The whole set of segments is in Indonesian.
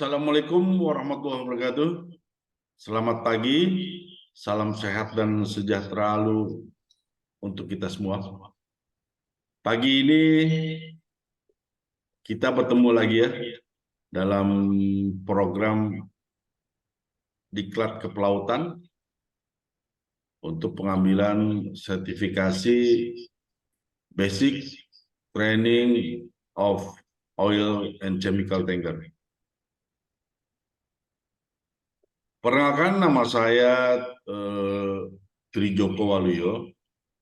Assalamualaikum warahmatullahi wabarakatuh. Selamat pagi, salam sehat dan sejahtera untuk kita semua. Pagi ini kita bertemu lagi ya dalam program Diklat Kepelautan untuk pengambilan sertifikasi Basic Training of Oil and Chemical Tanker. Perkenalkan, nama saya Tri Joko Waluyo.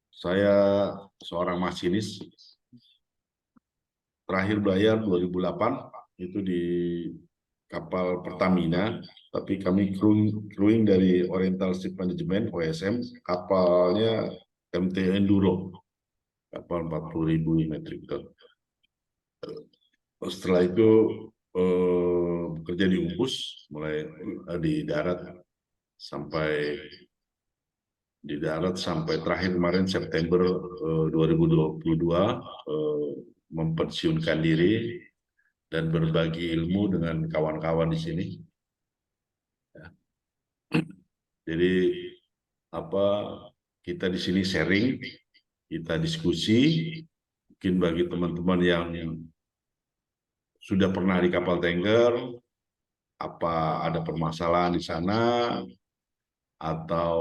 Saya seorang masinis. Terakhir bayar 2008 itu di kapal Pertamina, tapi kami crewing dari Oriental Ship Management (OSM), kapalnya MT Enduro, kapal 40.000 metrik ton. Setelah itu bekerja di UNPUS, mulai di darat sampai terakhir kemarin September 2022 mempensiunkan diri dan berbagi ilmu dengan kawan-kawan di sini. Jadi kita di sini sharing, kita diskusi. Mungkin bagi teman-teman yang sudah pernah di kapal tanker, apa ada permasalahan di sana, atau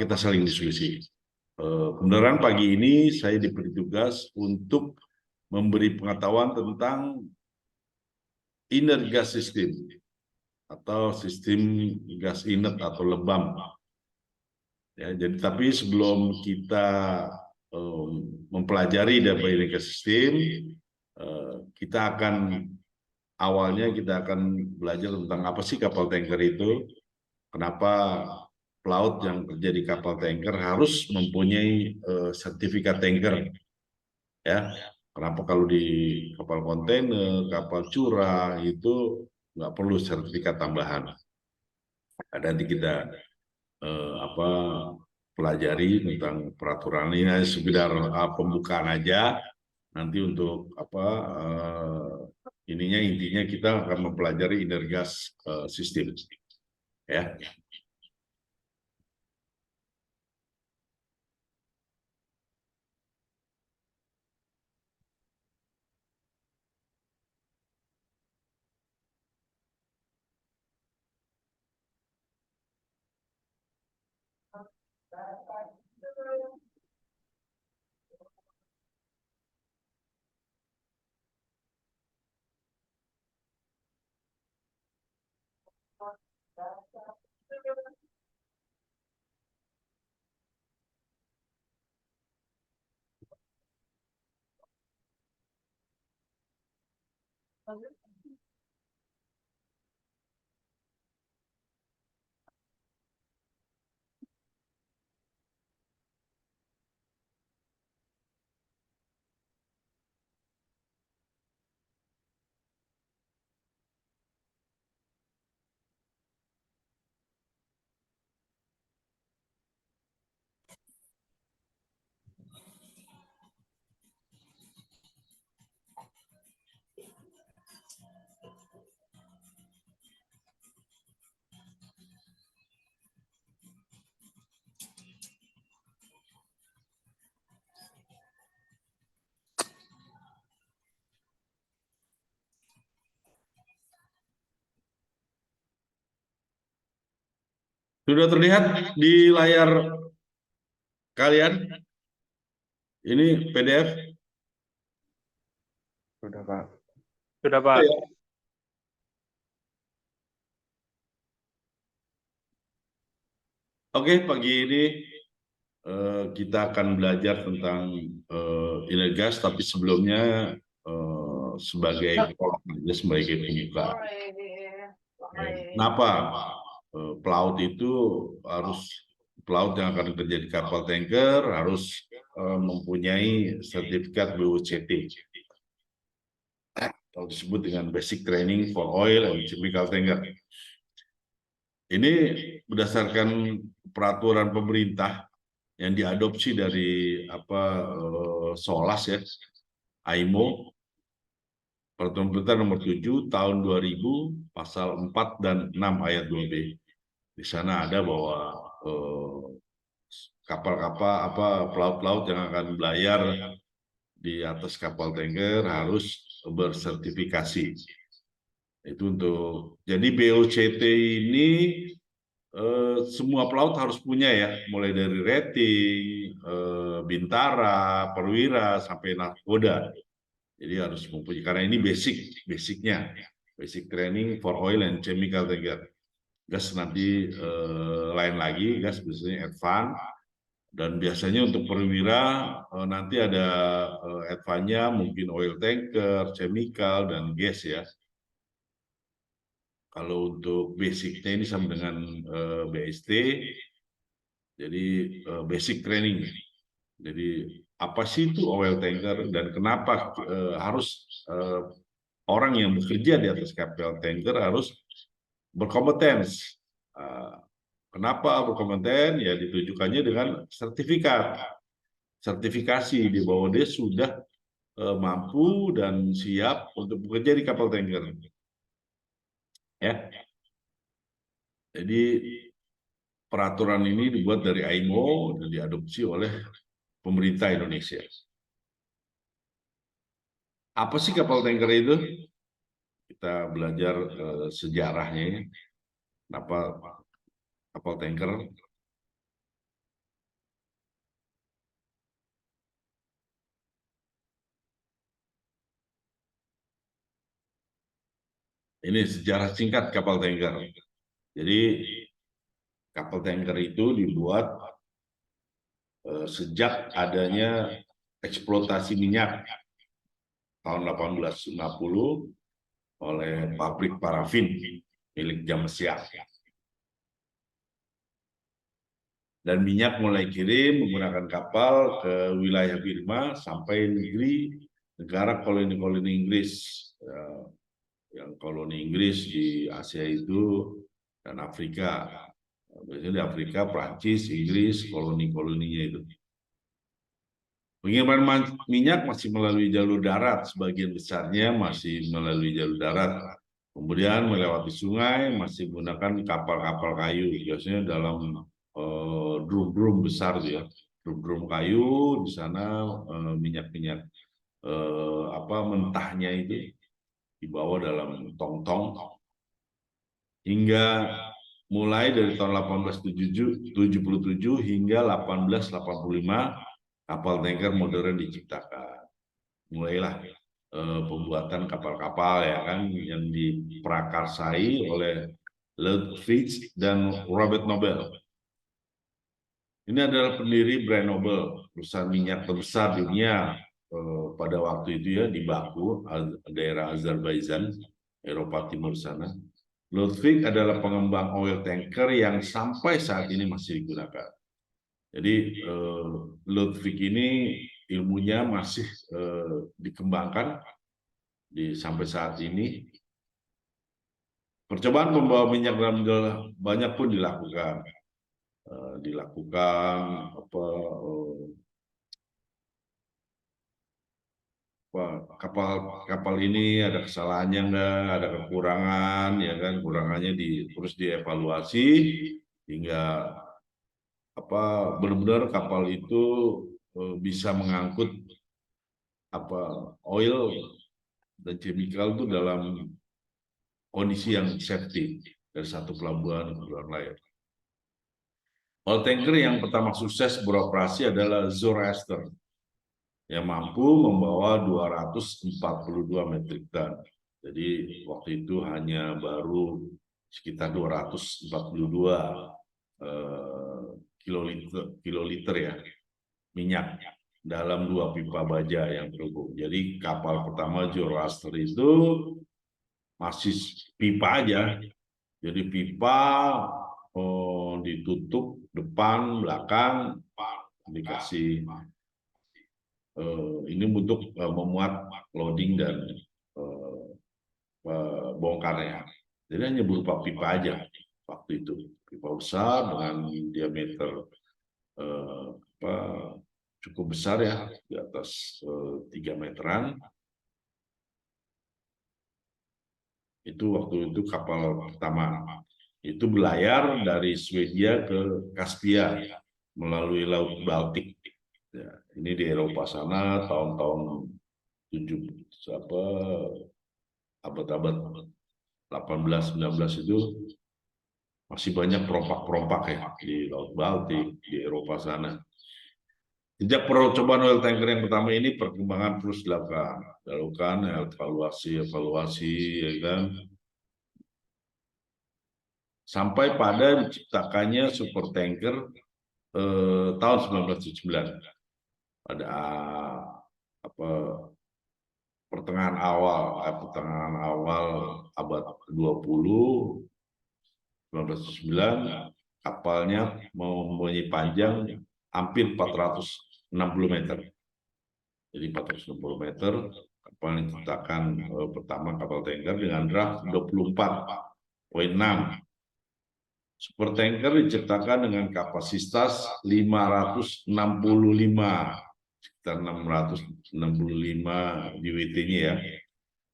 kita saling diskusi. Kebenaran pagi ini saya diberi tugas untuk memberi pengetahuan tentang inert gas system atau sistem gas inert atau lebam. Ya, jadi tapi sebelum kita mempelajari dari gas system, kita akan belajar tentang apa sih kapal tanker itu, kenapa pelaut yang kerja di kapal tanker harus mempunyai sertifikat tanker, ya. Kenapa kalau di kapal kontainer, kapal curah itu nggak perlu sertifikat tambahan? Nanti kita pelajari tentang peraturan ini, sekedar pembukaan aja. Nanti untuk intinya kita akan mempelajari inert gas system, ya. Sudah terlihat di layar kalian? Ini PDF? Sudah, Pak. Sudah, Pak. Ya. Oke, pagi ini kita akan belajar tentang inert gas, tapi sebelumnya sebagai pembuka. Kenapa pelaut yang akan kerja di kapal tanker harus mempunyai sertifikat BOCT atau disebut dengan Basic Training for Oil and Chemical Tanker. Ini berdasarkan peraturan pemerintah yang diadopsi dari SOLAS, ya, IMO, Peraturan Pemerintah Nomor 7 Tahun 2000 Pasal 4 dan 6 ayat 2B. Di sana ada bahwa kapal-kapal pelaut-pelaut yang akan belayar di atas kapal tanker harus bersertifikasi. Itu untuk jadi BOCT ini semua pelaut harus punya ya, mulai dari rating, bintara, perwira sampai nahkoda. Jadi harus mempunyai, karena ini basicnya, basic training for oil and chemical tanker. Gas nanti lain lagi, gas biasanya advance, dan biasanya untuk perwira nanti ada advance-nya mungkin oil tanker, chemical, dan gas ya. Kalau untuk basicnya ini sama dengan BST, jadi basic training. Jadi apa sih itu oil tanker dan kenapa harus orang yang bekerja di atas kapal tanker harus berkompeten. Kenapa berkompeten? Ya ditujukannya dengan sertifikasi di bawah dia sudah mampu dan siap untuk bekerja di kapal tanker. Ya, jadi peraturan ini dibuat dari IMO dan diadopsi oleh pemerintah Indonesia. Apa sih kapal tanker itu? Kita belajar sejarahnya. Kenapa kapal tanker? Ini sejarah singkat kapal tanker. Jadi kapal tanker itu dibuat sejak adanya eksploitasi minyak tahun 1850 oleh pabrik parafin milik Jamesia. Dan minyak mulai kirim menggunakan kapal ke wilayah Birma sampai negara koloni-koloni Inggris. Yang koloni Inggris di Asia itu dan Afrika. Biasanya di Afrika, Prancis, Inggris, koloni-koloninya itu. Pengiriman minyak masih melalui jalur darat, sebagian besarnya masih melalui jalur darat. Kemudian melewati sungai masih menggunakan kapal-kapal kayu, biasanya dalam drum-drum besar ya, drum-drum kayu di sana minyak-minyak mentahnya itu dibawa dalam tong-tong hingga mulai dari tahun 1877 hingga 1885 kapal tanker modern diciptakan. Mulailah pembuatan kapal-kapal ya kan yang diprakarsai oleh Ludwig dan Robert Noble. Ini adalah pendiri Brand Noble, perusahaan minyak terbesar di dunia pada waktu itu ya di Baku, daerah Azerbaijan, Eropa Timur sana. Ludwig adalah pengembang oil tanker yang sampai saat ini masih digunakan. Jadi Ludwig ini ilmunya masih dikembangkan sampai saat ini. Percobaan membawa minyak dalam banyak pun dilakukan. Kapal ini ada kesalahannya enggak, ada kekurangan ya kan, kurangannya terus dievaluasi hingga benar-benar kapal itu bisa mengangkut oil dan chemical itu dalam kondisi yang safety dari satu pelabuhan ke pelabuhan lain. Oil tanker yang pertama sukses beroperasi adalah Zoroaster yang mampu membawa 242 metrik ton. Jadi waktu itu hanya baru sekitar 242 kiloliter ya minyak dalam 2 pipa baja yang terhubung. Jadi kapal pertama Zoroaster itu masih pipa aja. Jadi pipa ditutup depan, belakang, dikasih ini untuk memuat loading dan bongkarnya. Jadi hanya berupa pipa aja waktu itu. Pipa besar dengan diameter cukup besar ya, di atas 3 meteran. Itu waktu itu kapal pertama. Itu berlayar dari Swedia ke Kaspia melalui Laut Baltik. Ya, ini di Eropa sana tahun-tahun 7 apa abad-abad 18-19 itu masih banyak perompak-perompak ya di Laut Baltik, di Eropa sana. Sejak percobaan oil tanker yang pertama ini, perkembangan terus dilakukan evaluasi, ya kan, sampai pada diciptakannya super tanker tahun 1979 pada apa pertengahan awal abad ke-20, 1909, kapalnya mempunyai panjang hampir 460 meter. Jadi 460 meter, kapal yang diciptakan pertama kapal tanker dengan draft 24,6. Super tanker diciptakan dengan kapasitas 565, sekitar 665 DWT-nya ya,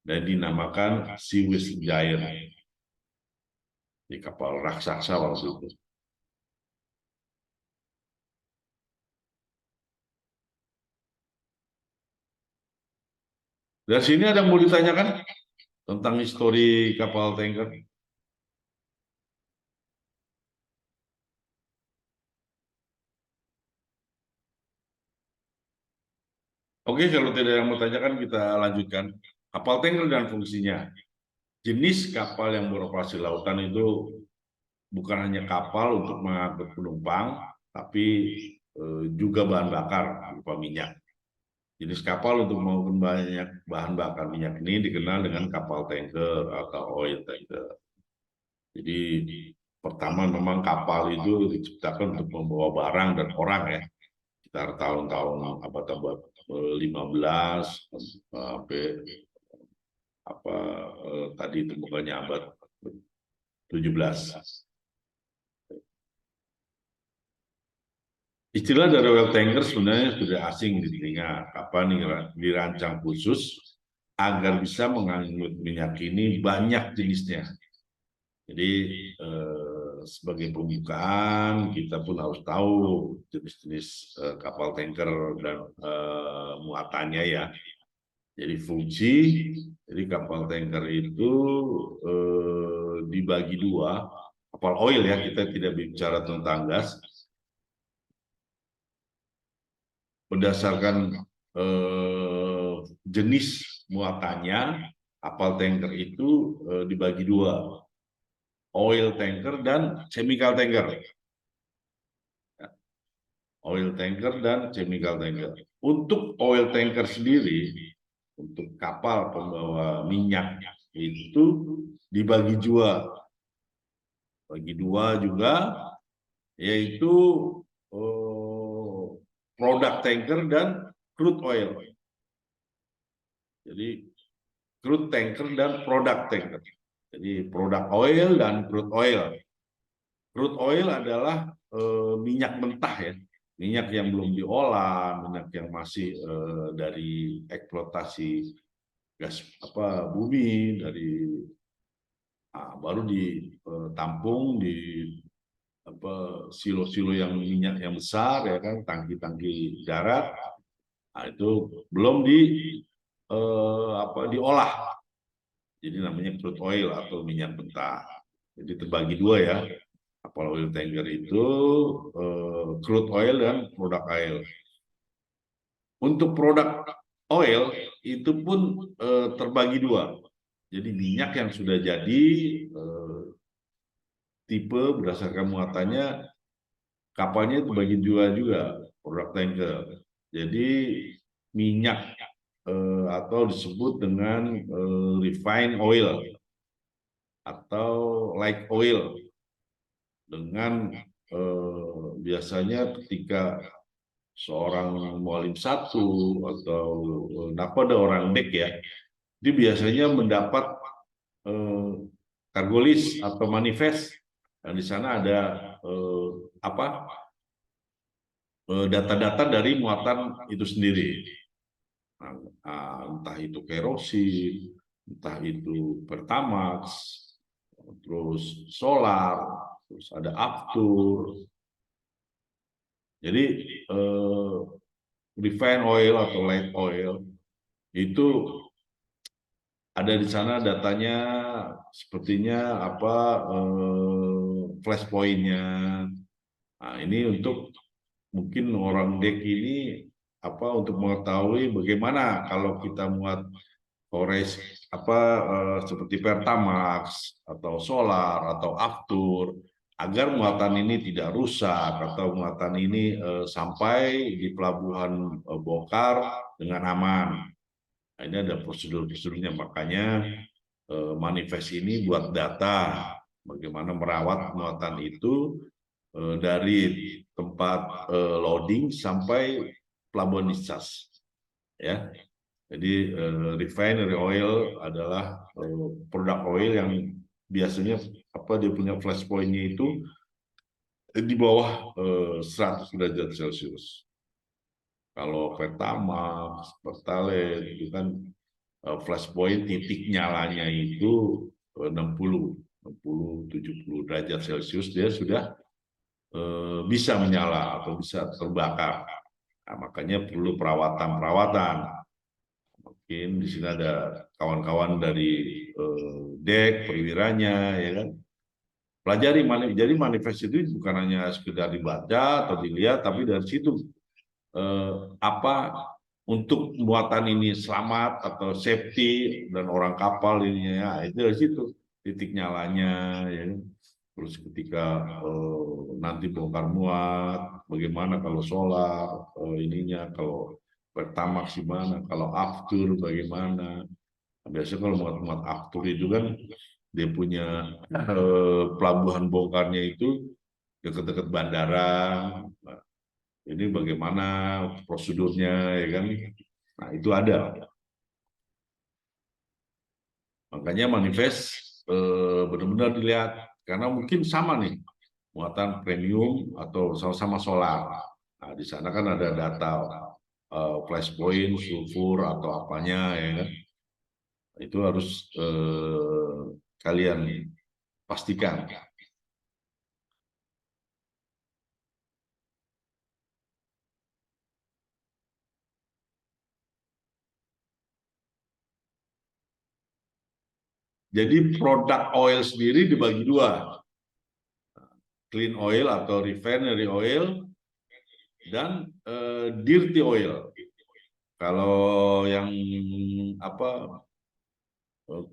dan dinamakan Suez Giant. Di kapal raksasa waktu itu. Dari sini ada yang mau ditanyakan tentang histori kapal tanker? Oke, kalau tidak ada yang mau tanyakan, kita lanjutkan. Kapal tanker dan fungsinya. Jenis kapal yang beroperasi lautan itu bukan hanya kapal untuk mengangkut penumpang, tapi juga bahan bakar berupa minyak. Jenis kapal untuk mengangkut banyak bahan bakar minyak ini dikenal dengan kapal tanker atau oil tanker. Jadi pertama memang kapal itu diciptakan untuk membawa barang dan orang ya. Sekitar tahun-tahun abad-abad 15 sampai tadi itu bukannya abad 17. Istilah dari oil tanker sebenarnya sudah asing di telinga. Kapal dirancang khusus agar bisa mengangkut minyak ini banyak jenisnya. Jadi sebagai pembukaan kita pun harus tahu jenis-jenis kapal tanker dan muatannya ya. Jadi fungsi, jadi kapal tanker itu dibagi dua. Kapal oil ya, kita tidak bicara tentang gas. Berdasarkan jenis muatannya, kapal tanker itu dibagi dua. Oil tanker dan chemical tanker. Oil tanker dan chemical tanker. Untuk oil tanker sendiri, untuk kapal pembawa minyak itu dibagi dua. Bagi dua juga, yaitu produk tanker dan crude oil. Jadi crude tanker dan produk tanker. Jadi produk oil dan crude oil. Crude oil adalah minyak mentah ya, minyak yang belum diolah, minyak yang masih dari eksploitasi gas bumi baru ditampung di silo-silo yang minyak yang besar ya kan, tangki-tangki darat. Nah, itu belum diolah. Jadi namanya crude oil atau minyak mentah. Jadi terbagi dua ya. Kapal oil tanker itu crude oil dan produk oil. Untuk produk oil itu pun terbagi dua. Jadi minyak yang sudah jadi tipe berdasarkan muatannya, kapalnya itu bagi dua juga produk tanker. Jadi minyak atau disebut dengan refined oil atau light oil, dengan biasanya ketika seorang mualim satu atau nakoda orang dek ya, dia biasanya mendapat cargo list atau manifest, dan di sana ada data-data dari muatan itu sendiri. Nah, entah itu kerosin, entah itu Pertamax, terus solar, terus ada Aftur. Jadi refined oil atau light oil itu ada di sana datanya, sepertinya apa flash point-nya. Nah, ini untuk mungkin orang dek ini apa untuk mengetahui bagaimana kalau kita muat Forest apa seperti Pertamax atau Solar atau Aftur agar muatan ini tidak rusak atau muatan ini sampai di pelabuhan bongkar dengan aman. Nah, ini ada prosedur-prosedurnya, makanya manifest ini buat data bagaimana merawat muatan itu dari tempat loading sampai pelabuhan discharge. Ya, jadi refinery oil adalah produk oil yang biasanya apa dia punya flash point-nya itu di bawah 100 derajat Celcius. Kalau Pertamax, Pertalite itu kan flash point titik nyalanya itu 60, 70 derajat Celcius dia sudah bisa menyala atau bisa terbakar. Nah, makanya perlu perawatan-perawatan. Mungkin di sini ada kawan-kawan dari dek perwiranya, ya kan. Pelajari jadi manifest itu bukan hanya sekedar dibaca atau dilihat, tapi dari situ apa untuk muatan ini selamat atau safety dan orang kapal ini ya itu dari situ titik nyalanya, ya kan. Terus ketika nanti bongkar muat, bagaimana kalau solar ininya, kalau Pertamax gimana, kalau aftur bagaimana. Biasanya kalau muat-muat aftur itu kan dia punya pelabuhan bongkarnya itu dekat-dekat bandara. Nah, ini bagaimana prosedurnya, ya kan? Nah itu ada. Makanya manifest benar-benar dilihat karena mungkin sama nih muatan premium atau sama-sama solar. Nah, di sana kan ada data flash point, sulfur atau apanya, ya kan. Itu harus kalian pastikan. Jadi produk oil sendiri dibagi dua, clean oil atau refinery oil dan dirty oil. Kalau yang apa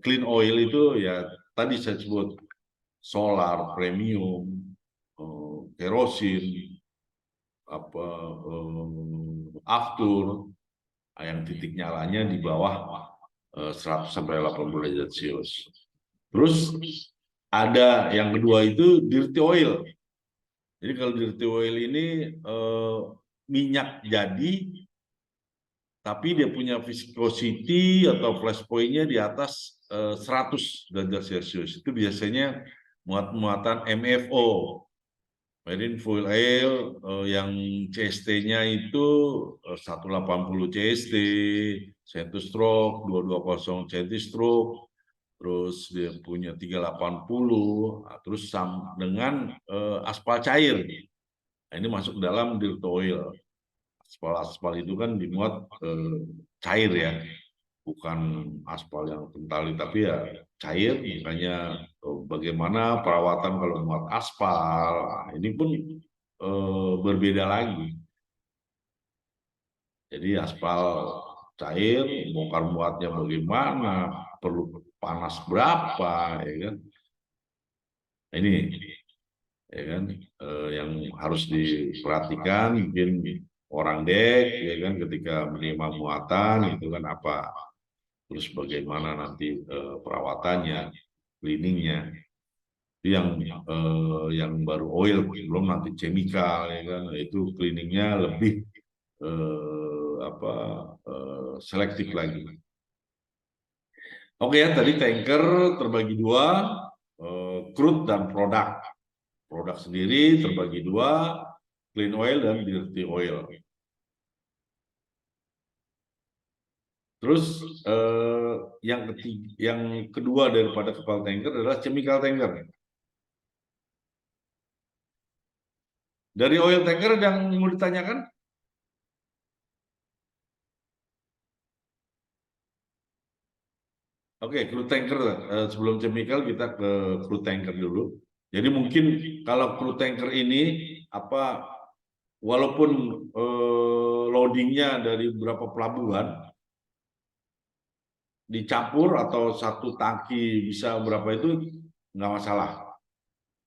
clean oil itu ya tadi saya sebut solar, premium, kerosin, apa aftur, yang titik nyalanya di bawah 100 sampai 80 derajat Celcius. Terus ada yang kedua itu dirty oil. Jadi kalau dirty oil ini minyak jadi tapi dia punya viscosity atau flash point-nya di atas 100 derajat Celcius. Itu biasanya muatan MFO, marine fuel oil, yang CST-nya itu 180 CST, centistroke, 220 centistroke, terus dia punya 380, terus dengan aspal cair. Nah, ini masuk dalam dirty oil. Aspal itu kan dimuat cair ya, bukan aspal yang kental, tapi ya cair. Makanya bagaimana perawatan kalau muat aspal, nah, ini pun berbeda lagi. Jadi aspal cair, bongkar muatnya bagaimana, perlu panas berapa, ya kan? Ini ya kan yang harus diperhatikan mungkin orang dek, ya kan, ketika menerima muatan itu kan apa, terus bagaimana nanti perawatannya, cleaningnya. Itu yang baru oil, belum nanti chemical, ya kan, itu cleaningnya lebih apa selektif lagi. Oke ya, tadi tanker terbagi dua, crude dan produk. Produk sendiri terbagi dua, clean oil dan dirty oil. Terus yang kedua daripada kapal tanker adalah chemical tanker. Dari oil tanker yang mau ditanyakan? Oke, crude tanker. Sebelum chemical kita ke crude tanker dulu. Jadi mungkin kalau crude tanker ini apa walaupun loadingnya dari beberapa pelabuhan dicampur atau satu tangki bisa berapa itu nggak masalah,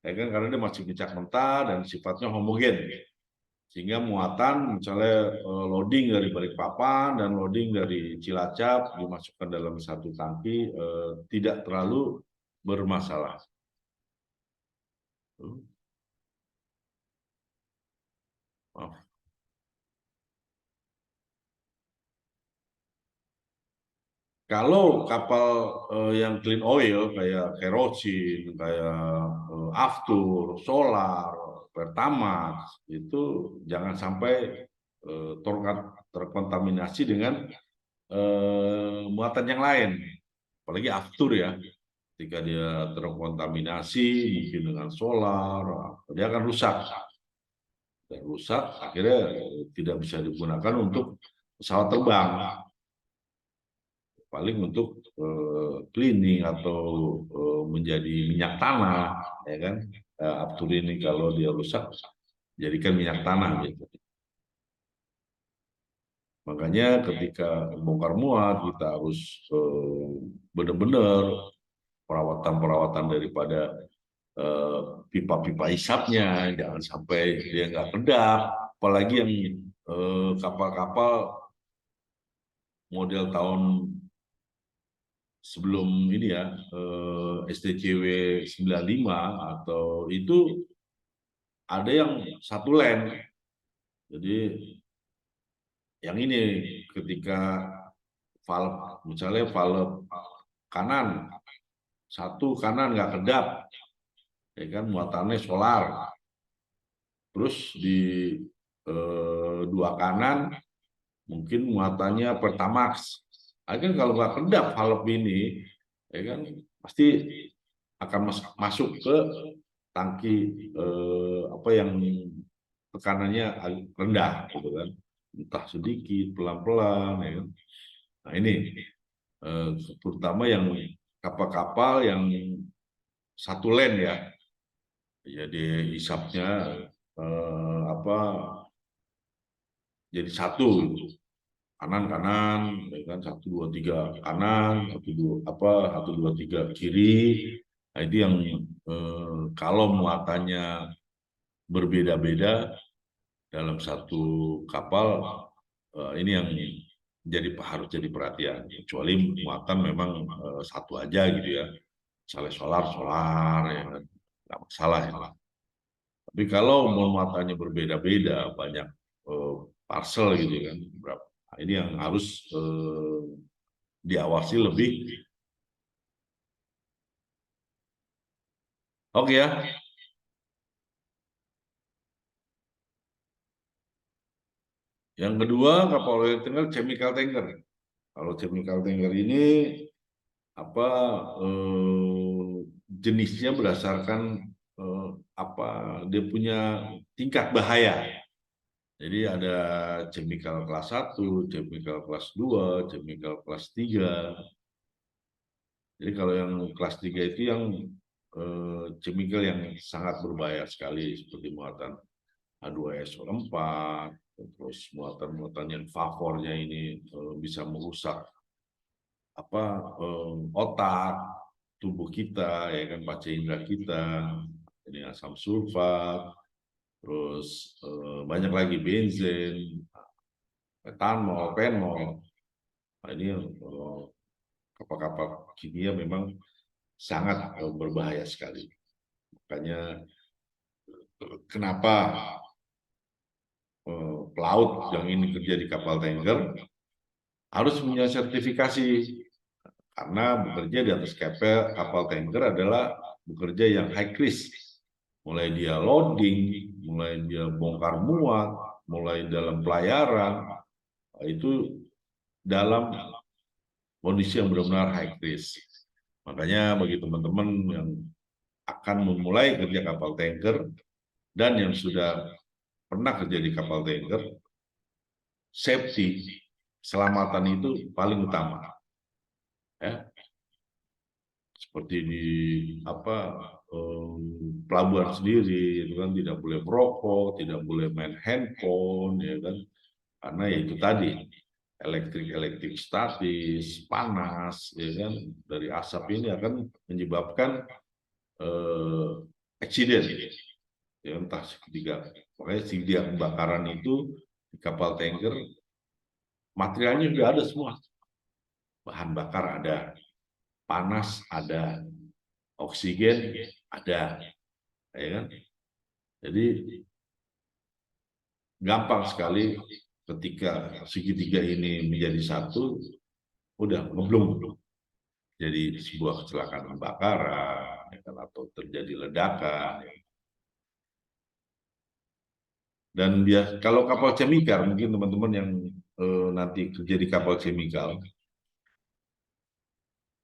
ya kan, karena dia masih minyak mentah dan sifatnya homogen, sehingga muatan misalnya loading dari Balikpapan dan loading dari Cilacap dimasukkan dalam satu tangki tidak terlalu bermasalah. Maaf. Kalau kapal yang clean oil kayak kerosin, kayak aftur, solar, pertamax itu jangan sampai terkontaminasi dengan muatan yang lain, apalagi aftur ya. Ketika dia terkontaminasi mungkin dengan solar, dia akan rusak. Dan rusak akhirnya tidak bisa digunakan untuk pesawat terbang, paling untuk cleaning atau menjadi minyak tanah, ya kan. Aftur ini kalau dia rusak jadikan minyak tanah gitu. Makanya ketika bongkar muat kita harus benar-benar perawatan daripada pipa-pipa hisapnya, jangan sampai dia nggak kedap. Apalagi yang kapal-kapal model tahun sebelum ini ya, STCW 95 atau itu ada yang satu lane. Jadi yang ini ketika valve, misalnya valve kanan, satu kanan nggak kedap, ya kan, muatannya solar. Terus di dua kanan mungkin muatannya pertamax. Akhirnya kalau nggak kedap valve ini, ya kan, pasti akan masuk ke tangki apa yang tekanannya rendah, gitu kan, entah sedikit, pelan-pelan, ya kan. Nah ini terutama yang kapal-kapal yang satu lane ya, jadi hisapnya apa jadi satu, kanan kanan, ya kan, satu dua tiga kanan, satu dua apa satu dua tiga kiri. Nah itu yang kalau muatannya berbeda-beda dalam satu kapal, ini yang harus jadi perhatian. Kecuali muatan memang satu aja gitu ya, misalnya solar solar, ya kan, nggak masalah ya. Tapi kalau muatannya berbeda-beda, banyak parcel gitu kan, berapa? Nah, ini yang harus diawasi lebih. Oke ya. Yang kedua kapal oil tanker chemical tanker. Kalau chemical tanker ini apa jenisnya berdasarkan apa dia punya tingkat bahaya. Jadi ada chemical kelas 1, chemical kelas 2, chemical kelas 3. Jadi kalau yang kelas 3 itu yang chemical yang sangat berbahaya sekali, seperti muatan H2SO4, terus muatan-muatan yang favornya ini bisa merusak apa otak, tubuh kita, ya kan, panca indera kita. Ini asam sulfat, terus banyak lagi benzen, etanol, penol. Nah, ini kapal-kapal kimia memang sangat berbahaya sekali. Makanya kenapa pelaut yang ini kerja di kapal tanker harus punya sertifikasi, karena bekerja di atas kapal tanker adalah bekerja yang high risk. Mulai dia loading, mulai dia bongkar muat, mulai dalam pelayaran, itu dalam kondisi yang benar-benar high risk. Makanya bagi teman-teman yang akan memulai kerja kapal tanker dan yang sudah pernah kerja di kapal tanker, safety, keselamatan itu paling utama. Ya, seperti di pelabuhan sendiri, itu kan tidak boleh merokok, tidak boleh main handphone, ya kan, karena ya itu tadi elektrik statis, panas, ya kan, dari asap ini akan menyebabkan accident, ya entah segitiga. Makanya segitiga kebakaran itu di kapal tanker materialnya sudah ada semua, bahan bakar ada, panas ada, oksigen ada, ya kan. Jadi gampang sekali ketika segitiga ini menjadi satu, udah ngeblung. Jadi sebuah kecelakaan kebakaran, ya kan, atau terjadi ledakan. Dan kalau kapal chemical, mungkin teman-teman yang nanti kerja di kapal chemical,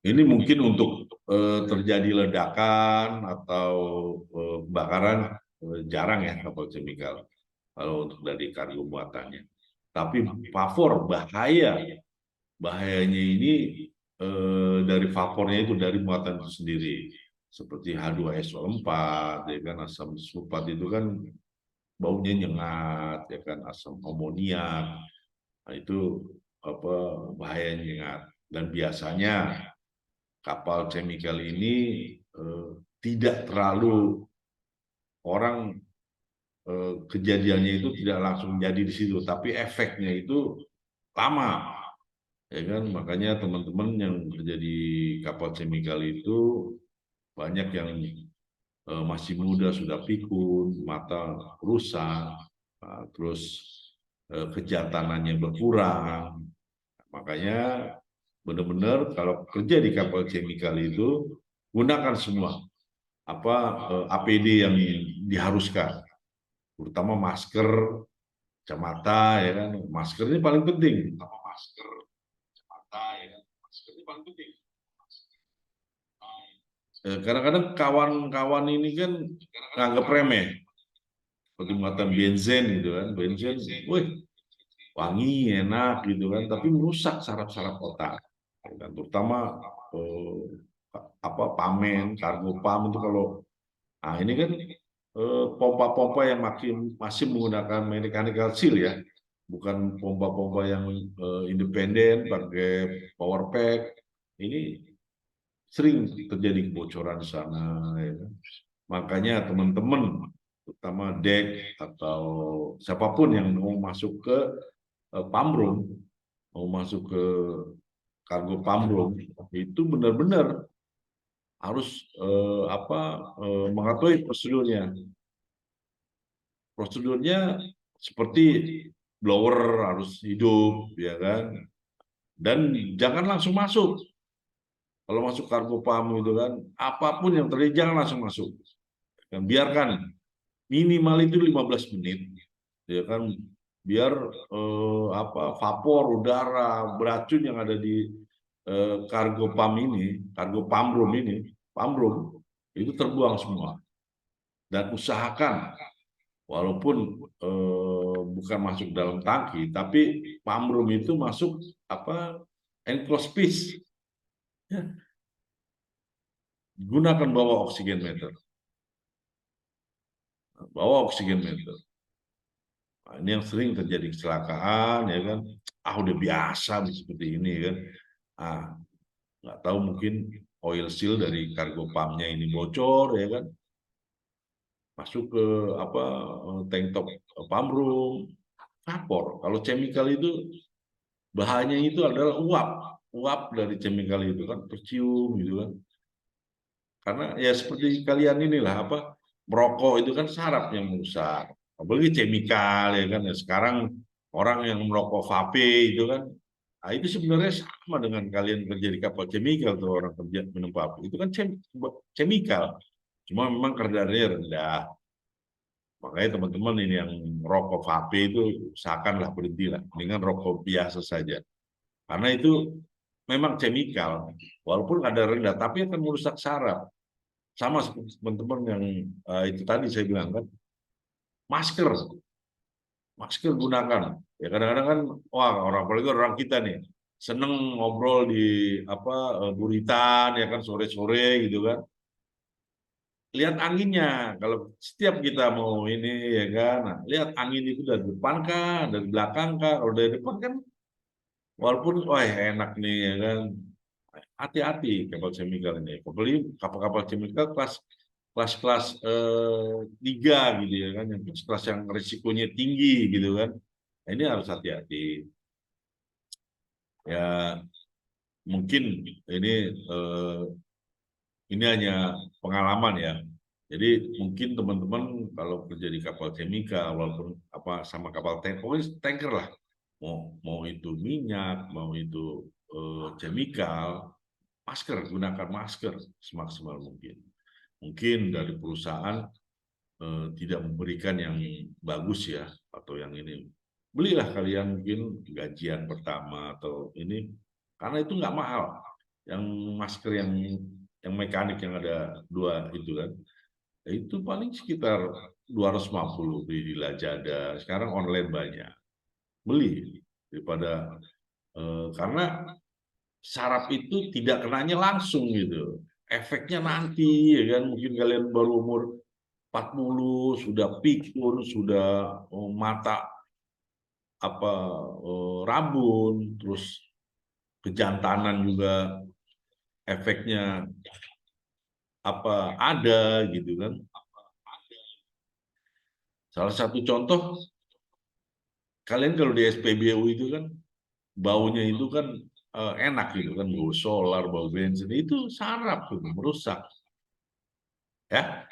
ini mungkin untuk terjadi ledakan atau kebakaran jarang ya kapal chemical kalau untuk dari kargo muatannya. Tapi vapor bahayanya ini dari vapornya itu dari muatan itu sendiri. Seperti H2SO4, ya kan, asam sulfat itu kan baunya nyengat, ya kan, asam amoniak. Nah, itu bahayanya nyengat. Dan biasanya kapal chemical ini tidak terlalu orang kejadiannya itu tidak langsung jadi di situ, tapi efeknya itu lama, ya kan. Makanya teman-teman yang kerja di kapal chemical itu banyak yang masih muda sudah pikun, mata rusak, terus kejantanannya berkurang. Makanya benar-benar kalau kerja di kapal chemical itu gunakan semua APD yang diharuskan, terutama masker, kacamata, ya kan. Masker ini paling penting. Terutama masker, kacamata, ya kan. Masker ini paling penting. Kadang-kadang kawan-kawan ini kan nganggap remeh, seperti muatan benzen gitu kan, benzen, wih, wangi, enak gitu kan, tapi merusak saraf-saraf otak. Dan terutama pamen, kargo pam itu kalau, nah ini kan pompa-pompa yang masih menggunakan mechanical seal ya, bukan pompa-pompa yang independen pakai power pack. Ini sering terjadi kebocoran di sana, ya kan? Makanya teman-teman, terutama dek atau siapapun yang mau masuk ke pamrun, mau masuk ke kargo pamrun, itu benar-benar harus mengetahui prosedurnya. Prosedurnya seperti blower harus hidup, ya kan? Dan jangan langsung masuk. Kalau masuk kargo pam itu kan, apapun yang terjadi jangan langsung masuk. Dan biarkan minimal itu 15 menit, ya kan? Biar vapor udara beracun yang ada di kargo pam ini, kargo pamrum ini, pamrum itu terbuang semua. Dan usahakan walaupun bukan masuk dalam tangki, tapi pamrum itu masuk enclosed piece. Ya. Gunakan bawa oksigen meter. Bawa oksigen meter. Nah, ini yang sering terjadi kecelakaan, ya kan? Udah biasa seperti ini kan. Nggak tahu mungkin oil seal dari kargo pumpnya ini bocor, ya kan? Masuk ke tank top pump room, vapor. Kalau chemical itu bahannya itu adalah uap dari chemical itu kan tercium gitu kan. Karena ya seperti kalian inilah merokok itu kan saraf yang merusak. Apalagi chemical, ya kan. Ya, sekarang orang yang merokok vape itu kan, itu sebenarnya sama dengan kalian kerja di kapal chemical atau orang kerja minum vape. Itu kan chemical. Cuma memang kadarnya rendah. Makanya teman-teman ini yang rokok vape itu usahakanlah berhenti lah. Dengan rokok biasa saja. Karena itu memang chemical, walaupun ada rendah, tapi akan merusak saraf. Sama seperti teman-teman yang itu tadi saya bilang kan, masker, masker gunakan. Ya kadang-kadang kan, wah orang apalagi orang kita nih seneng ngobrol di apa buritan ya kan sore-sore gitu kan. Lihat anginnya. Kalau setiap kita mau ini ya kan, nah, lihat angin itu dari depan kah, dari belakang kah. Kalau dari depan kan, walaupun wah enak nih ya kan, hati-hati kapal chemical ini. Apalagi kapal-kapal chemical kelas-kelas 3 gitu ya kan, yang kelas yang risikonya tinggi gitu kan. Nah, ini harus hati-hati. Ya mungkin eh, ini hanya pengalaman ya. Jadi mungkin teman-teman kalau kerja di kapal chemical walaupun apa sama kapal tanker, pokoknya tanker lah. Mau itu minyak, mau itu chemical, masker, gunakan masker semaksimal mungkin. Mungkin dari perusahaan tidak memberikan yang bagus ya atau yang ini. Belilah kalian mungkin gajian pertama atau ini karena itu nggak mahal. Yang masker yang mekanik yang ada dua itu kan, itu paling sekitar 250 di Lazada. Sekarang online banyak. Beli daripada karena saraf itu tidak kenanya langsung gitu. Efeknya nanti ya kan mungkin kalian baru umur 40 sudah pikun, sudah mata apa rabun, terus kejantanan juga efeknya apa ada gitu kan. Salah satu contoh kalian kalau di SPBU itu kan baunya itu kan enak gitu kan, bau solar, bau bensin itu saraf gitu, merusak ya.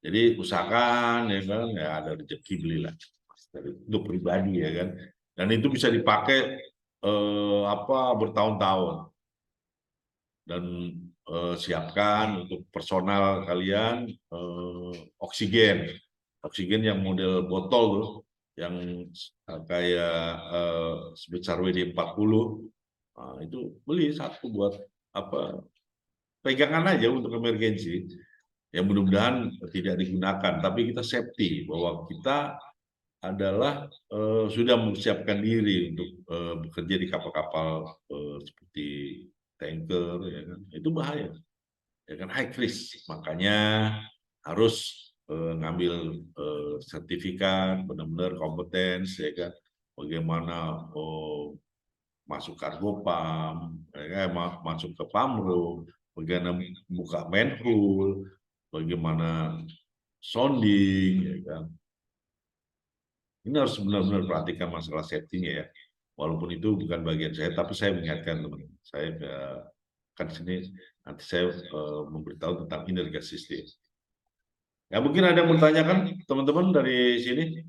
Jadi usahakan ya kan ya ada rezeki belilah untuk pribadi ya kan. Dan itu bisa dipakai apa bertahun-tahun dan siapkan untuk personal kalian oksigen. Oksigen yang model botol tuh yang kayak sebesar WD-40 itu beli satu buat apa pegangan aja untuk emergensi. Ya mudah-mudahan tidak digunakan, tapi kita safety bahwa kita adalah sudah mempersiapkan diri untuk bekerja di kapal-kapal seperti tanker, ya kan? Itu bahaya, ya kan high risk, makanya harus ngambil sertifikat, benar-benar kompetens, ya kan? Bagaimana masuk kargo pam, ya kan? Masuk ke pamro, bagaimana buka manhole, bagaimana sounding, ya kan? Ini harus benar-benar perhatikan masalah safety-nya ya. Walaupun itu bukan bagian saya, tapi saya mengingatkan teman-teman. Saya kan sini nanti saya memberitahu tentang irigasi sistem. Ya mungkin ada yang bertanyakan teman-teman dari sini.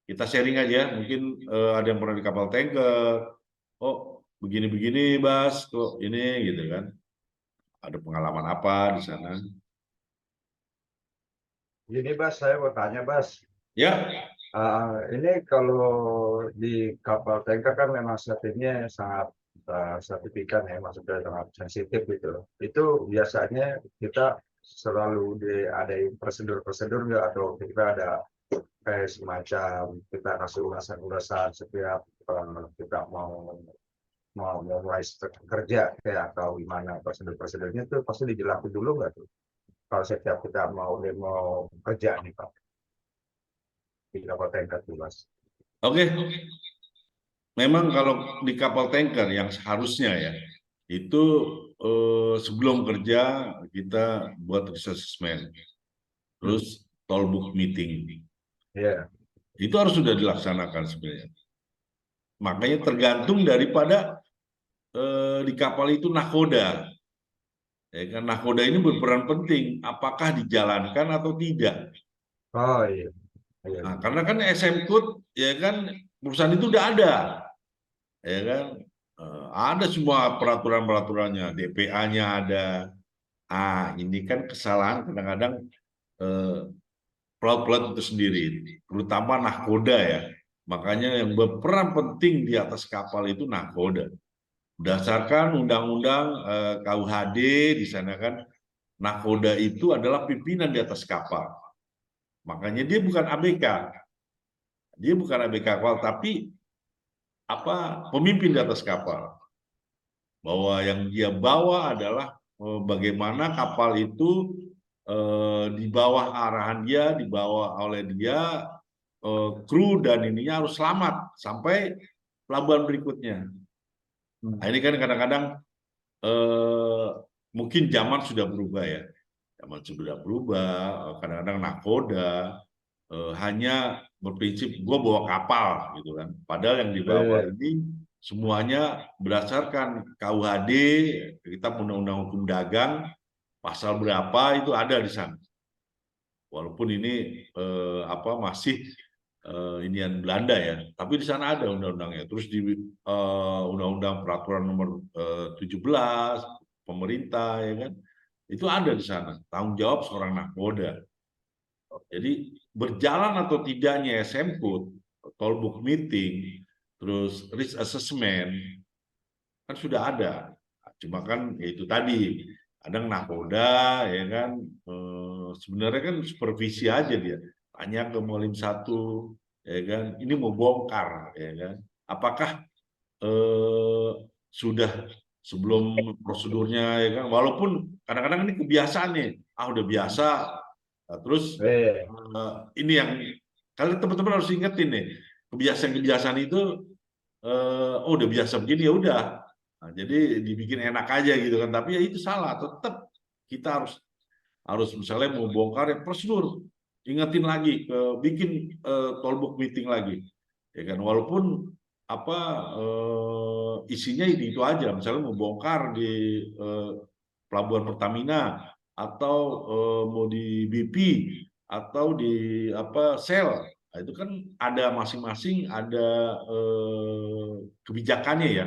Kita sharing aja. Mungkin ada yang pernah di kapal tanker. Oh begini-begini, Bas. Kok ini gitu kan? Ada pengalaman apa di sana? Gini Bas, saya mau tanya Bas. Ya, Ini kalau di kapal tanker kan memang sertifnya sangat sertifikan ya, maksudnya sangat sensitif gitu. Itu biasanya kita selalu diadain prosedur-prosedur nggak atau kita ada kayak semacam kita kasih ulasan-ulasan setiap kita mau mau mulai kerja kayak atau gimana prosedur-prosedurnya itu pasti dijelasin dulu nggak tuh? Kalau setiap kita mau kerja nih Pak di kapal tanker tuh Mas. oke. Memang kalau di kapal tanker yang seharusnya ya, itu sebelum kerja kita buat risk assessment, Hmm. terus toll book meeting. Iya. Itu harus sudah dilaksanakan sebenarnya. Makanya tergantung daripada di kapal itu nakoda. Ya kan nakoda ini berperan penting apakah dijalankan atau tidak. Oh iya. Iya. Nah, karena kan SM Code ya kan perusahaan itu udah ada. Ya kan ada semua peraturan-peraturannya, DPA-nya ada. Ini kan kesalahan kadang-kadang eh, pelaut-pelaut itu sendiri, terutama nahkoda ya. Makanya yang berperan penting di atas kapal itu nahkoda. Berdasarkan undang-undang KUHD di sana kan, nakoda itu adalah pimpinan di atas kapal. Makanya dia bukan ABK. Dia bukan ABK kapal, tapi pemimpin di atas kapal. Bahwa yang dia bawa adalah bagaimana kapal itu di bawah arahan dia, dibawa oleh dia, kru dan ininya harus selamat sampai pelabuhan berikutnya. Nah, ini kan kadang-kadang mungkin zaman sudah berubah ya. Zaman sudah berubah, kadang-kadang nakoda hanya berprinsip gue bawa kapal gitu kan. Padahal yang dibawa Iya. ini semuanya berdasarkan KUHD, kita Undang-Undang Hukum Dagang, pasal berapa itu ada di sana. Walaupun ini masih inian Belanda ya, tapi di sana ada undang-undangnya. Terus di undang-undang peraturan nomor 17 pemerintah ya kan, itu ada di sana tanggung jawab seorang nakoda. Jadi berjalan atau tidaknya SMCode, toll book meeting, terus risk assessment kan sudah ada. Cuma kan ya itu tadi kadang nakoda ya kan, sebenarnya kan supervisi aja dia. Tanya ke Molim 1 ya kan, ini mau bongkar ya kan. Apakah sudah sebelum prosedurnya ya kan, walaupun kadang-kadang ini kebiasaan nih, udah biasa. Nah, terus Iya. ini yang kalian teman-teman harus ingetin nih, kebiasaan-kebiasaan itu udah biasa begini ya udah. Nah, jadi dibikin enak aja gitu kan, tapi ya itu salah. Tetap kita harus misalnya mau bongkar ya prosedur, ingetin lagi, bikin tollbook meeting lagi, ya kan. Walaupun isinya itu aja, misalnya mau bongkar di pelabuhan Pertamina atau mau di BP atau di Shell. Nah, itu kan ada masing-masing ada kebijakannya ya.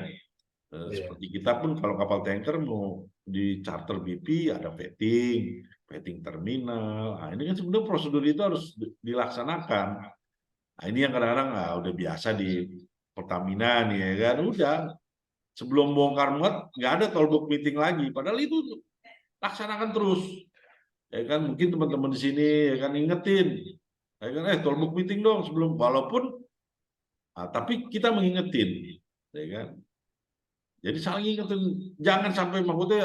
Iya. Seperti kita pun kalau kapal tanker mau di charter BP ada vetting terminal. Nah, ini kan sebenarnya prosedur itu harus dilaksanakan. Nah, ini yang kadang-kadang udah biasa di Pertamina nih ya kan, udah sebelum bongkar muat nggak ada tollbook meeting lagi. Padahal itu laksanakan terus. Ya kan, mungkin teman-teman di sini ya kan ingetin, ya kan, tollbook meeting dong sebelum, walaupun tapi kita mengingetin, ya kan. Jadi saling ingetin, jangan sampai maksudnya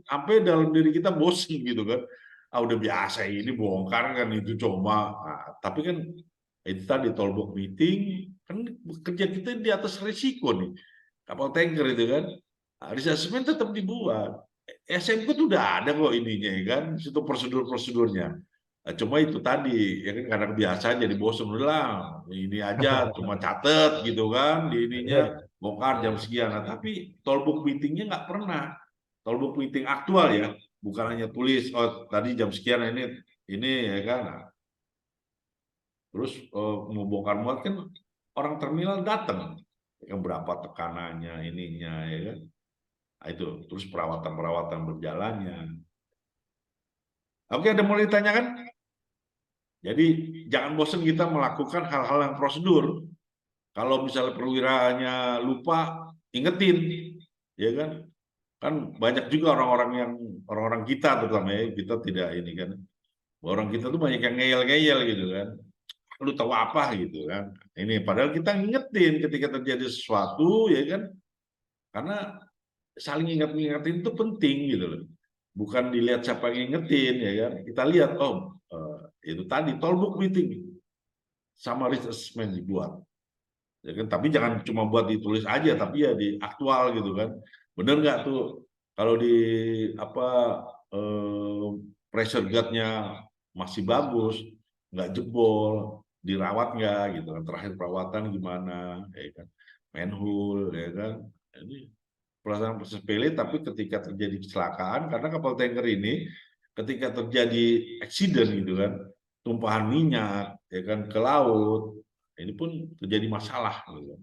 sampai dalam diri kita bosan gitu kan. Udah biasa ini bongkar kan itu cuma. Tapi kan itu tadi tollbook meeting kan kerja kita di atas risiko nih. Kapal tanker itu kan. Risk assessment tetap dibuat. SMK tuh udah ada kok ininya ya kan, situ prosedur-prosedurnya. Cuma itu tadi ya kan karena kebiasaan jadi bosan lah ini aja cuma catet gitu kan di ininya Iya. bongkar jam sekian. Nah, tapi tollbook meetingnya nggak pernah, tollbook meeting aktual ya, bukan hanya tulis tadi jam sekian ini ya kan. Nah, terus mau bongkar muat kan orang terminal datang yang berapa tekanannya ininya ya kan. Nah, itu terus perawatan berjalannya. Oke, ada mau ditanyakan? Jadi jangan bosan kita melakukan hal-hal yang prosedur. Kalau misalnya perwiranya lupa, ingetin, ya kan? Kan banyak juga orang-orang kita terutama ya, kita tidak ini kan. Orang kita tuh banyak yang ngeyel-ngeyel gitu kan. Lu tahu apa gitu kan. Ini padahal kita ngingetin ketika terjadi sesuatu ya kan. Karena saling ingat-ingatin itu penting gitu loh. Bukan dilihat siapa yang ngingetin ya kan. Kita lihat itu tadi tollbook meeting sama risk assessment dibuat. Ya kan, tapi jangan cuma buat ditulis aja, tapi ya di aktual gitu kan. Bener nggak tuh kalau di eh, pressure guard-nya masih bagus, nggak jebol, dirawat nggak gitu kan. Terakhir perawatan gimana, ya kan. Manhole, ya kan. Ini perasaan sepele, tapi ketika terjadi kecelakaan, karena kapal tanker ini ketika terjadi accident gitu kan, tumpahan minyak, ya kan, ke laut, ini pun terjadi masalah gitu.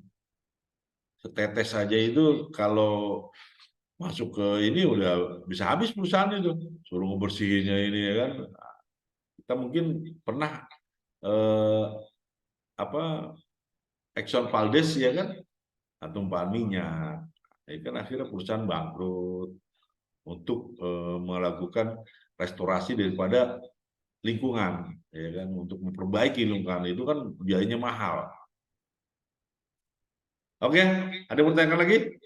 Setetes saja itu kalau masuk ke ini udah bisa habis perusahaan itu, suruh ngebersihinnya ini ya kan. Kita mungkin pernah eh, apa Exxon Valdez ya kan, tumpahan minyak. Ya kan akhirnya perusahaan bangkrut untuk melakukan restorasi daripada lingkungan, ya kan, untuk memperbaiki lingkungan itu kan biayanya mahal. Oke, ada yang bertanya lagi?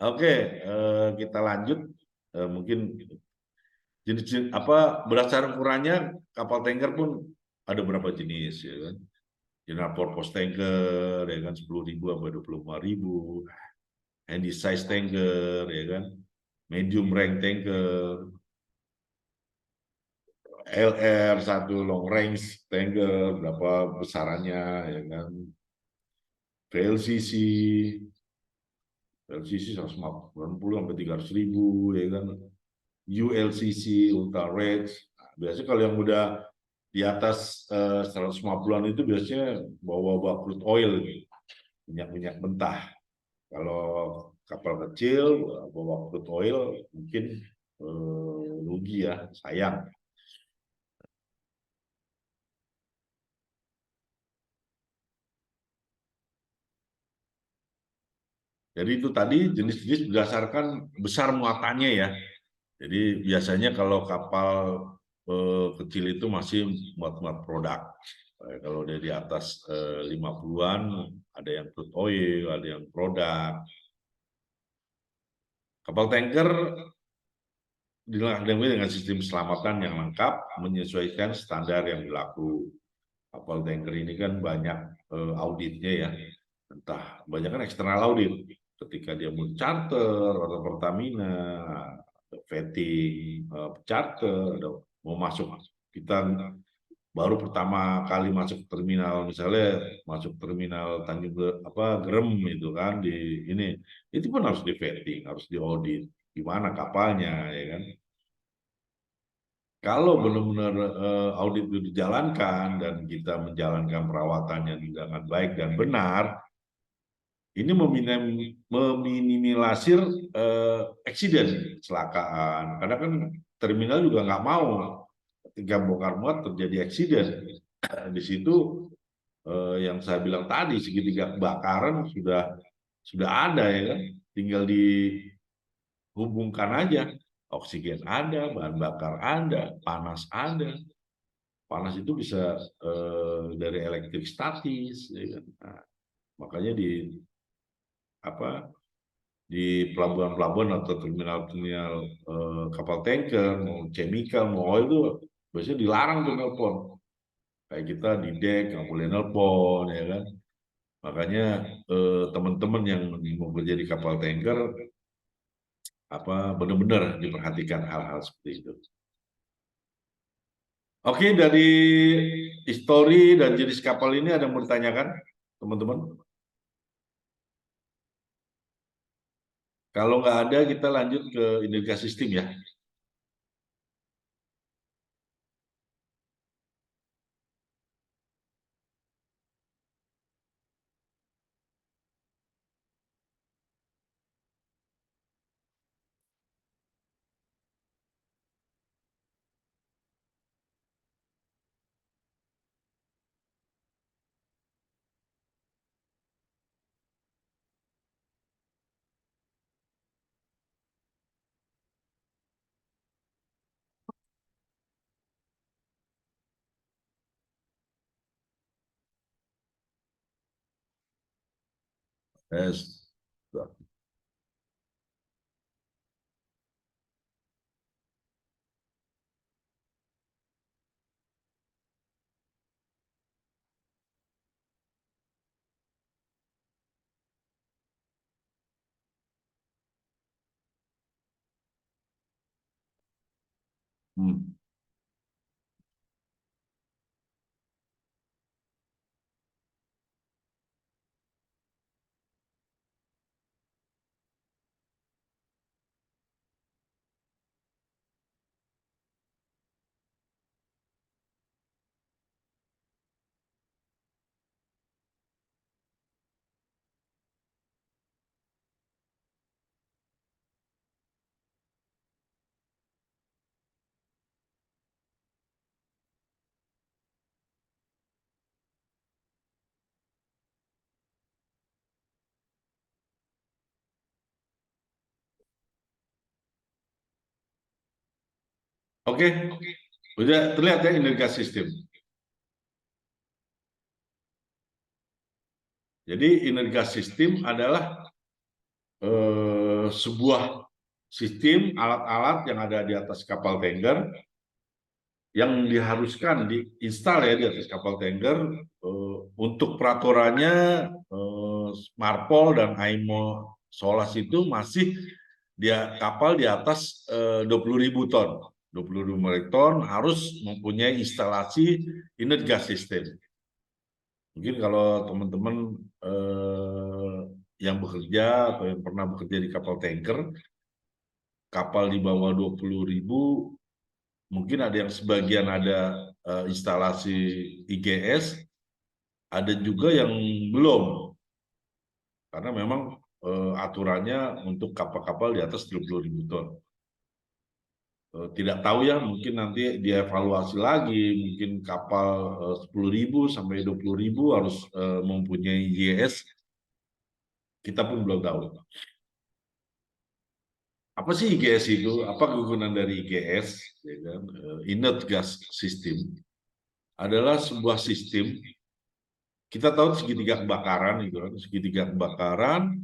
Oke, kita lanjut. Mungkin jenis apa berdasarkan ukurannya kapal tanker pun ada berapa jenis, ya kan? General purpose tanker, ya kan, 10.000 sampai 25.000. Handy size tanker, ya kan, medium rank tanker, LR satu long range tanker berapa besarannya, ya kan, VLCC, VLCC 190 sampai 300.000, ya kan, ULCC ultra rich. Nah, biasanya kalau yang udah di atas 150-an itu biasanya bawa-bawa crude oil, minyak-minyak mentah. Kalau kapal kecil bawa crude oil mungkin rugi ya, sayang. Jadi itu tadi jenis-jenis berdasarkan besar muatannya ya. Jadi biasanya kalau kapal kecil itu masih muat-muat produk. Kalau dia di atas 50-an, ada yang crude oil, ada yang produk. Kapal tanker dilengkapi dengan sistem keselamatan yang lengkap, menyesuaikan standar yang berlaku. Kapal tanker ini kan banyak auditnya ya, entah banyak kan eksternal audit. Ketika dia mau charter atau Pertamina, vetting, charter, ada mau masuk kita baru pertama kali masuk terminal, misalnya masuk terminal Tanjung Gerem itu kan di ini, itu pun harus di vetting, harus diaudit gimana kapalnya, ya kan. Kalau benar-benar audit itu dijalankan dan kita menjalankan perawatannya dengan baik dan benar, ini meminimalisir eksiden, kecelakaan. Karena kan terminal juga nggak mau ketika bongkar muat terjadi eksiden. Di situ yang saya bilang tadi segitiga kebakaran sudah ada ya kan, tinggal dihubungkan aja, oksigen ada, bahan bakar ada, panas ada. Panas itu bisa dari elektrik statis, ya kan? Nah, makanya di apa di pelabuhan-pelabuhan atau terminal-terminal kapal tanker, mau chemical, mau oil itu biasanya dilarang tuh nelpon. Kayak kita di dek nggak boleh nelpon, ya kan. Makanya teman-teman yang mau kerja di kapal tanker benar-benar diperhatikan hal-hal seperti itu. Oke, dari histori dan jenis kapal ini ada yang mau ditanyakan, teman-teman? Kalau nggak ada, kita lanjut ke indikasi sistem ya. Yes. Hmm. Oke, udah terlihat ya ini gas sistem. Jadi inner gas system adalah sebuah sistem alat-alat yang ada di atas kapal tanker yang diharuskan diinstal ya di atas kapal tanker untuk peraturannya Marpol dan IMO Solas itu masih dia kapal di atas 20.000 ton. 20.000 ton harus mempunyai instalasi inner gas system. Mungkin kalau teman-teman yang bekerja atau yang pernah bekerja di kapal tanker, kapal di bawah 20.000, mungkin ada yang sebagian ada instalasi IGS, ada juga yang belum, karena memang aturannya untuk kapal-kapal di atas 30.000 ton. Tidak tahu ya, mungkin nanti dievaluasi lagi, mungkin kapal 10.000 sampai 20.000 harus mempunyai IGS. Kita pun belum tahu. Apa sih IGS itu? Apa kegunaan dari IGS? Ya kan? Inert Gas System adalah sebuah sistem. Kita tahu segitiga kebakaran, itu kan? Segitiga kebakaran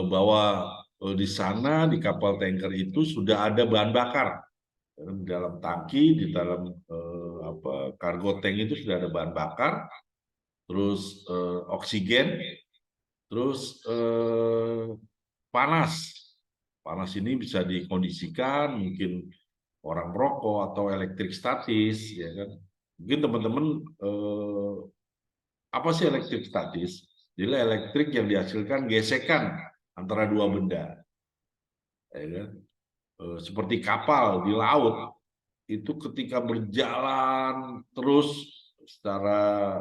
bahwa di sana di kapal tanker itu sudah ada bahan bakar. Di dalam tangki, di dalam kargo tank itu sudah ada bahan bakar, terus oksigen, terus panas. Panas ini bisa dikondisikan, mungkin orang merokok atau elektrik statis, ya kan? Mungkin teman-teman apa sih elektrik statis? Jadi elektrik yang dihasilkan gesekan antara dua benda, ya kan? Seperti kapal di laut itu ketika berjalan terus secara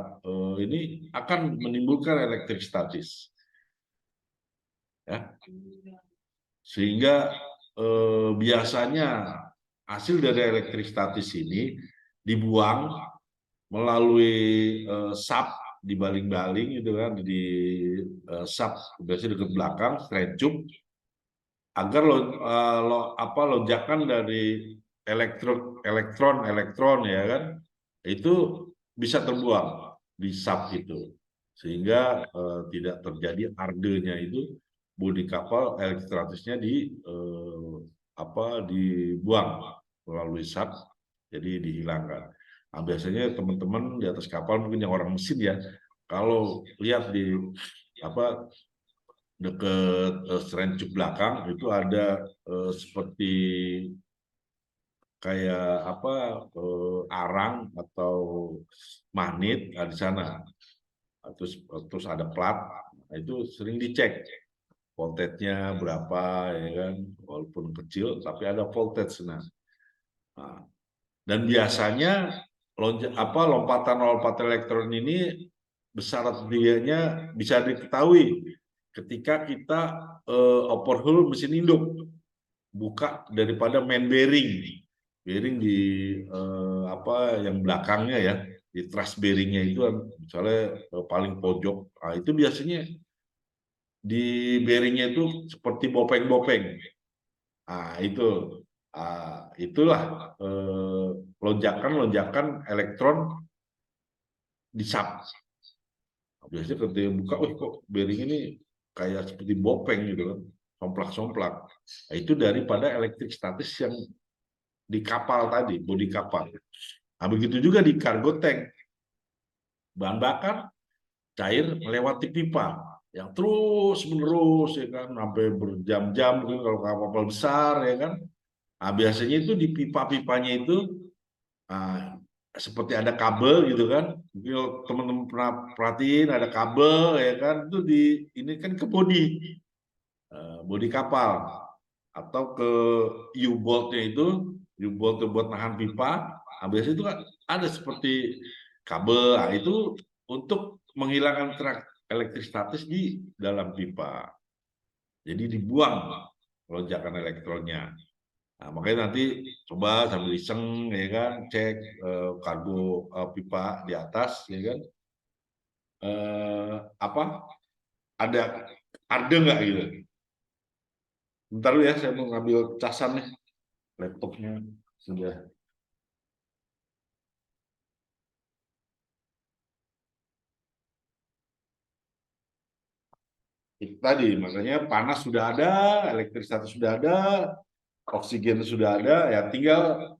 ini akan menimbulkan elektrik statis, ya. Sehingga biasanya hasil dari elektrik statis ini dibuang melalui sap dibaling-baling gitu kan, di sap biasanya dekat belakang trencup, agar lonjakan dari elektron ya kan itu bisa terbuang di sap itu, sehingga tidak terjadi ardenya itu, bodi kapal elektrik statisnya dibuang melalui sap, jadi dihilangkan. Nah, biasanya teman-teman di atas kapal mungkin yang orang mesin ya, kalau lihat di dekat serencuk belakang itu ada seperti kayak arang atau magnet di sana. Terus ada plat, nah, itu sering dicek voltage-nya berapa ya kan, walaupun kecil tapi ada voltage. Nah, dan biasanya lompatan elektron ini besar tidaknya bisa diketahui ketika kita overhaul mesin induk, buka daripada main bearing di yang belakangnya ya, di truss bearingnya itu misalnya paling pojok, nah, itu biasanya di bearingnya itu seperti bopeng-bopeng. Nah, itulah lonjakan elektron di sap. Nah, biasanya ketika buka, kok bearing ini kayak seperti bopeng gitu kan, somplak-somplak. Nah, itu daripada elektrik statis yang di kapal tadi, bodi kapal. Nah, begitu juga di cargo tank. Bahan bakar cair melewati pipa yang terus menerus ya kan, sampai berjam-jam kalau kapal besar ya kan. Nah, biasanya itu di pipa-pipanya itu seperti ada kabel gitu kan. Mungkin teman-teman pernah perhatiin ada kabel ya kan, itu ini kan ke bodi kapal atau ke U-boltnya itu, U-bolt buat nahan pipa. Nah, biasanya itu kan ada seperti kabel, nah, itu untuk menghilangkan elektrik statis di dalam pipa. Jadi dibuang lonjakan elektronnya. Nah, makanya nanti coba sambil iseng ya kan, cek kargo pipa di atas ya kan, apa ada nggak gitu. Bentar dulu ya, saya mau ngambil casan nih laptopnya. Sudah. Itu tadi, makanya panas sudah ada, elektrisitas sudah ada, oksigen sudah ada, ya tinggal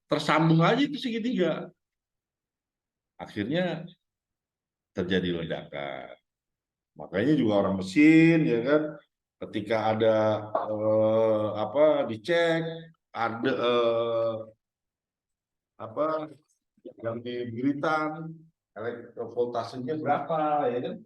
tersambung aja itu segitiga. Akhirnya terjadi ledakan. Makanya juga orang mesin, ya kan, ketika ada apa dicek, ada apa yang diberitaan, voltasenya berapa, ya kan?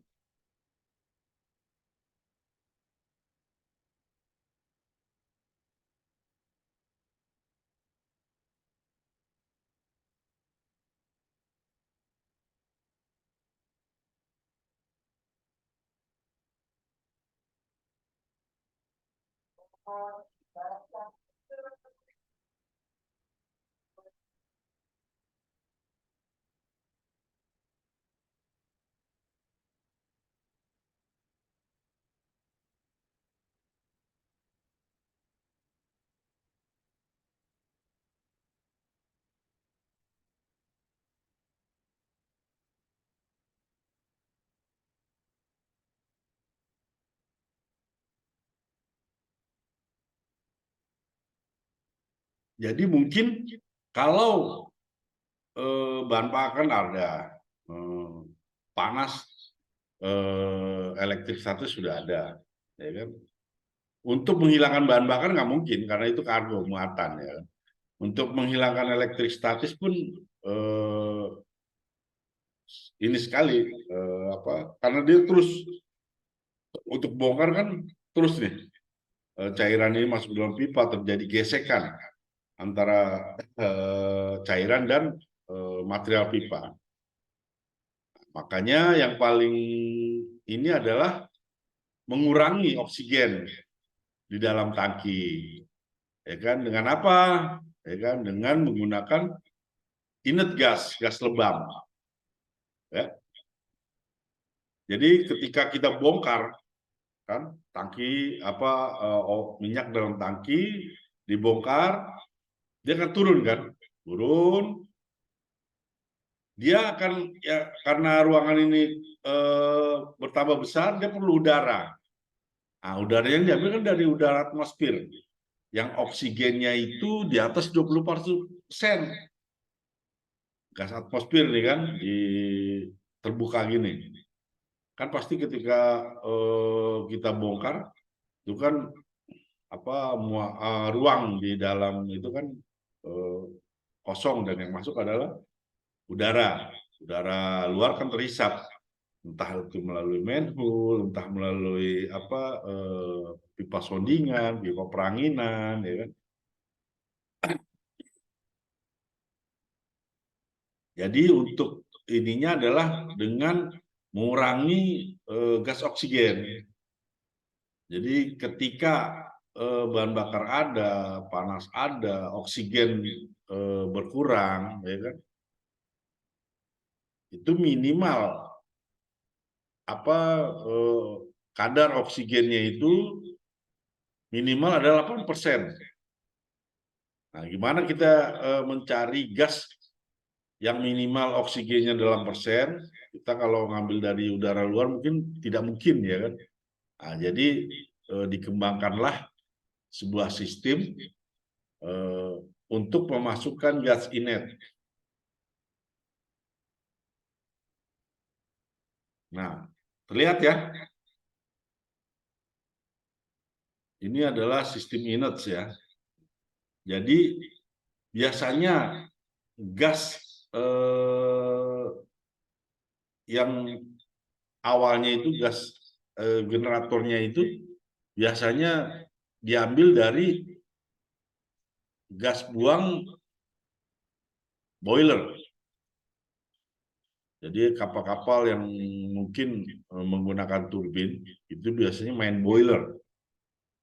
Jadi mungkin kalau bahan bakar ada, eh, panas, elektrik status sudah ada, ya kan? Untuk menghilangkan bahan bakar nggak mungkin karena itu kargo muatan, ya kan? Untuk menghilangkan elektrik statis pun ini sekali, apa? Karena dia terus untuk bongkar kan terus nih, cairan ini masuk dalam pipa, terjadi gesekan antara cairan dan material pipa. Makanya yang paling ini adalah mengurangi oksigen di dalam tangki, ya kan? Dengan apa? Ya kan? Dengan menggunakan inlet gas, gas lebam. Ya. Jadi ketika kita bongkar, kan, tangki apa minyak dalam tangki dibongkar, dia akan turun, kan? Turun, dia akan, ya, karena ruangan ini bertambah besar, dia perlu udara. Nah, udara yang diambil kan dari udara atmosfer, yang oksigennya itu di atas 20%. Gas atmosfer nih kan, di terbuka gini. Kan pasti ketika kita bongkar, itu kan apa ruang di dalam itu kan eh, kosong, dan yang masuk adalah udara. Udara luar kan terisap, entah itu melalui manhole, entah melalui apa pipa sondingan, pipa peranginan, ya kan. Jadi untuk ininya adalah dengan mengurangi gas oksigen. Jadi ketika bahan bakar ada, panas ada, oksigen berkurang, ya kan, itu minimal apa kadar oksigennya itu minimal adalah 8%. Nah, gimana kita mencari gas yang minimal oksigennya dalam persen? Kita kalau ngambil dari udara luar mungkin tidak mungkin, ya kan. Nah, jadi dikembangkanlah sebuah sistem untuk memasukkan gas inert. Nah, terlihat ya, ini adalah sistem inert, ya. Jadi biasanya gas yang awalnya itu gas generatornya itu biasanya diambil dari gas buang boiler. Jadi kapal-kapal yang mungkin menggunakan turbin itu biasanya main boiler,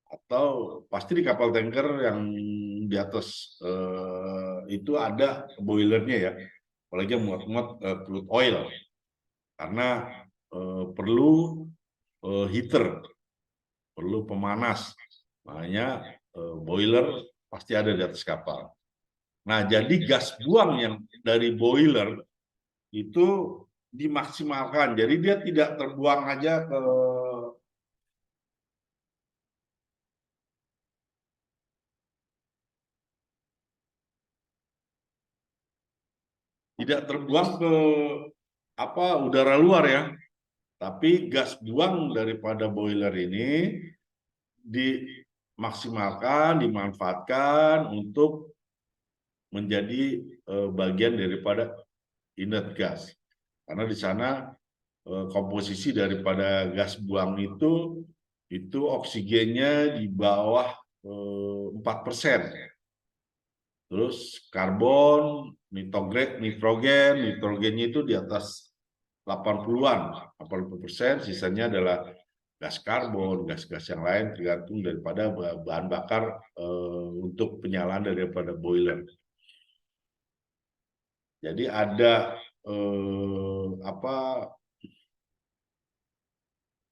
atau pasti di kapal tanker yang di atas itu ada boilernya, ya, apalagi yang muat-muat crude oil, karena perlu heater, perlu pemanas, makanya boiler pasti ada di atas kapal. Nah, jadi gas buang yang dari boiler itu dimaksimalkan. Jadi dia tidak terbuang aja ke tidak terbuang ke udara luar ya. Tapi gas buang daripada boiler ini dimaksimalkan, dimanfaatkan untuk menjadi bagian daripada inert gas. Karena di sana komposisi daripada gas buang itu oksigennya di bawah 4%. Terus karbon, nitrogennya itu di atas 80-an, 80%, sisanya adalah gas karbon, gas-gas yang lain tergantung daripada bahan bakar untuk penyalaan daripada boiler. Jadi ada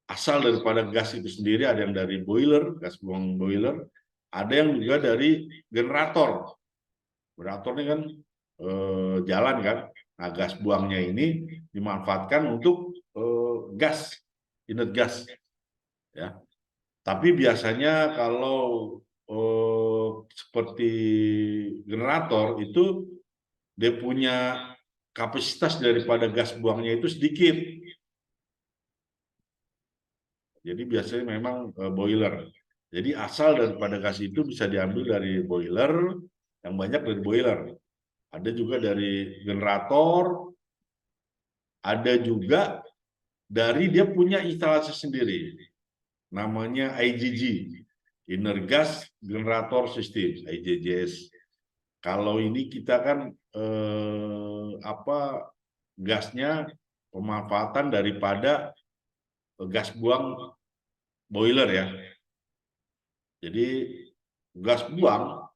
asal daripada gas itu sendiri, ada yang dari boiler, gas buang boiler, ada yang juga dari generator. Generator ini kan jalan kan, nah gas buangnya ini dimanfaatkan untuk gas, inert gas, ya. Tapi biasanya kalau seperti generator itu dia punya kapasitas daripada gas buangnya itu sedikit. Jadi biasanya memang boiler. Jadi asal daripada gas itu bisa diambil dari boiler, yang banyak dari boiler. Ada juga dari generator, ada juga dari dia punya instalasi sendiri. Namanya IGG, Inner Gas Generator System, IGGS. Kalau ini kita kan gasnya pemanfaatan daripada gas buang boiler ya. Jadi gas buang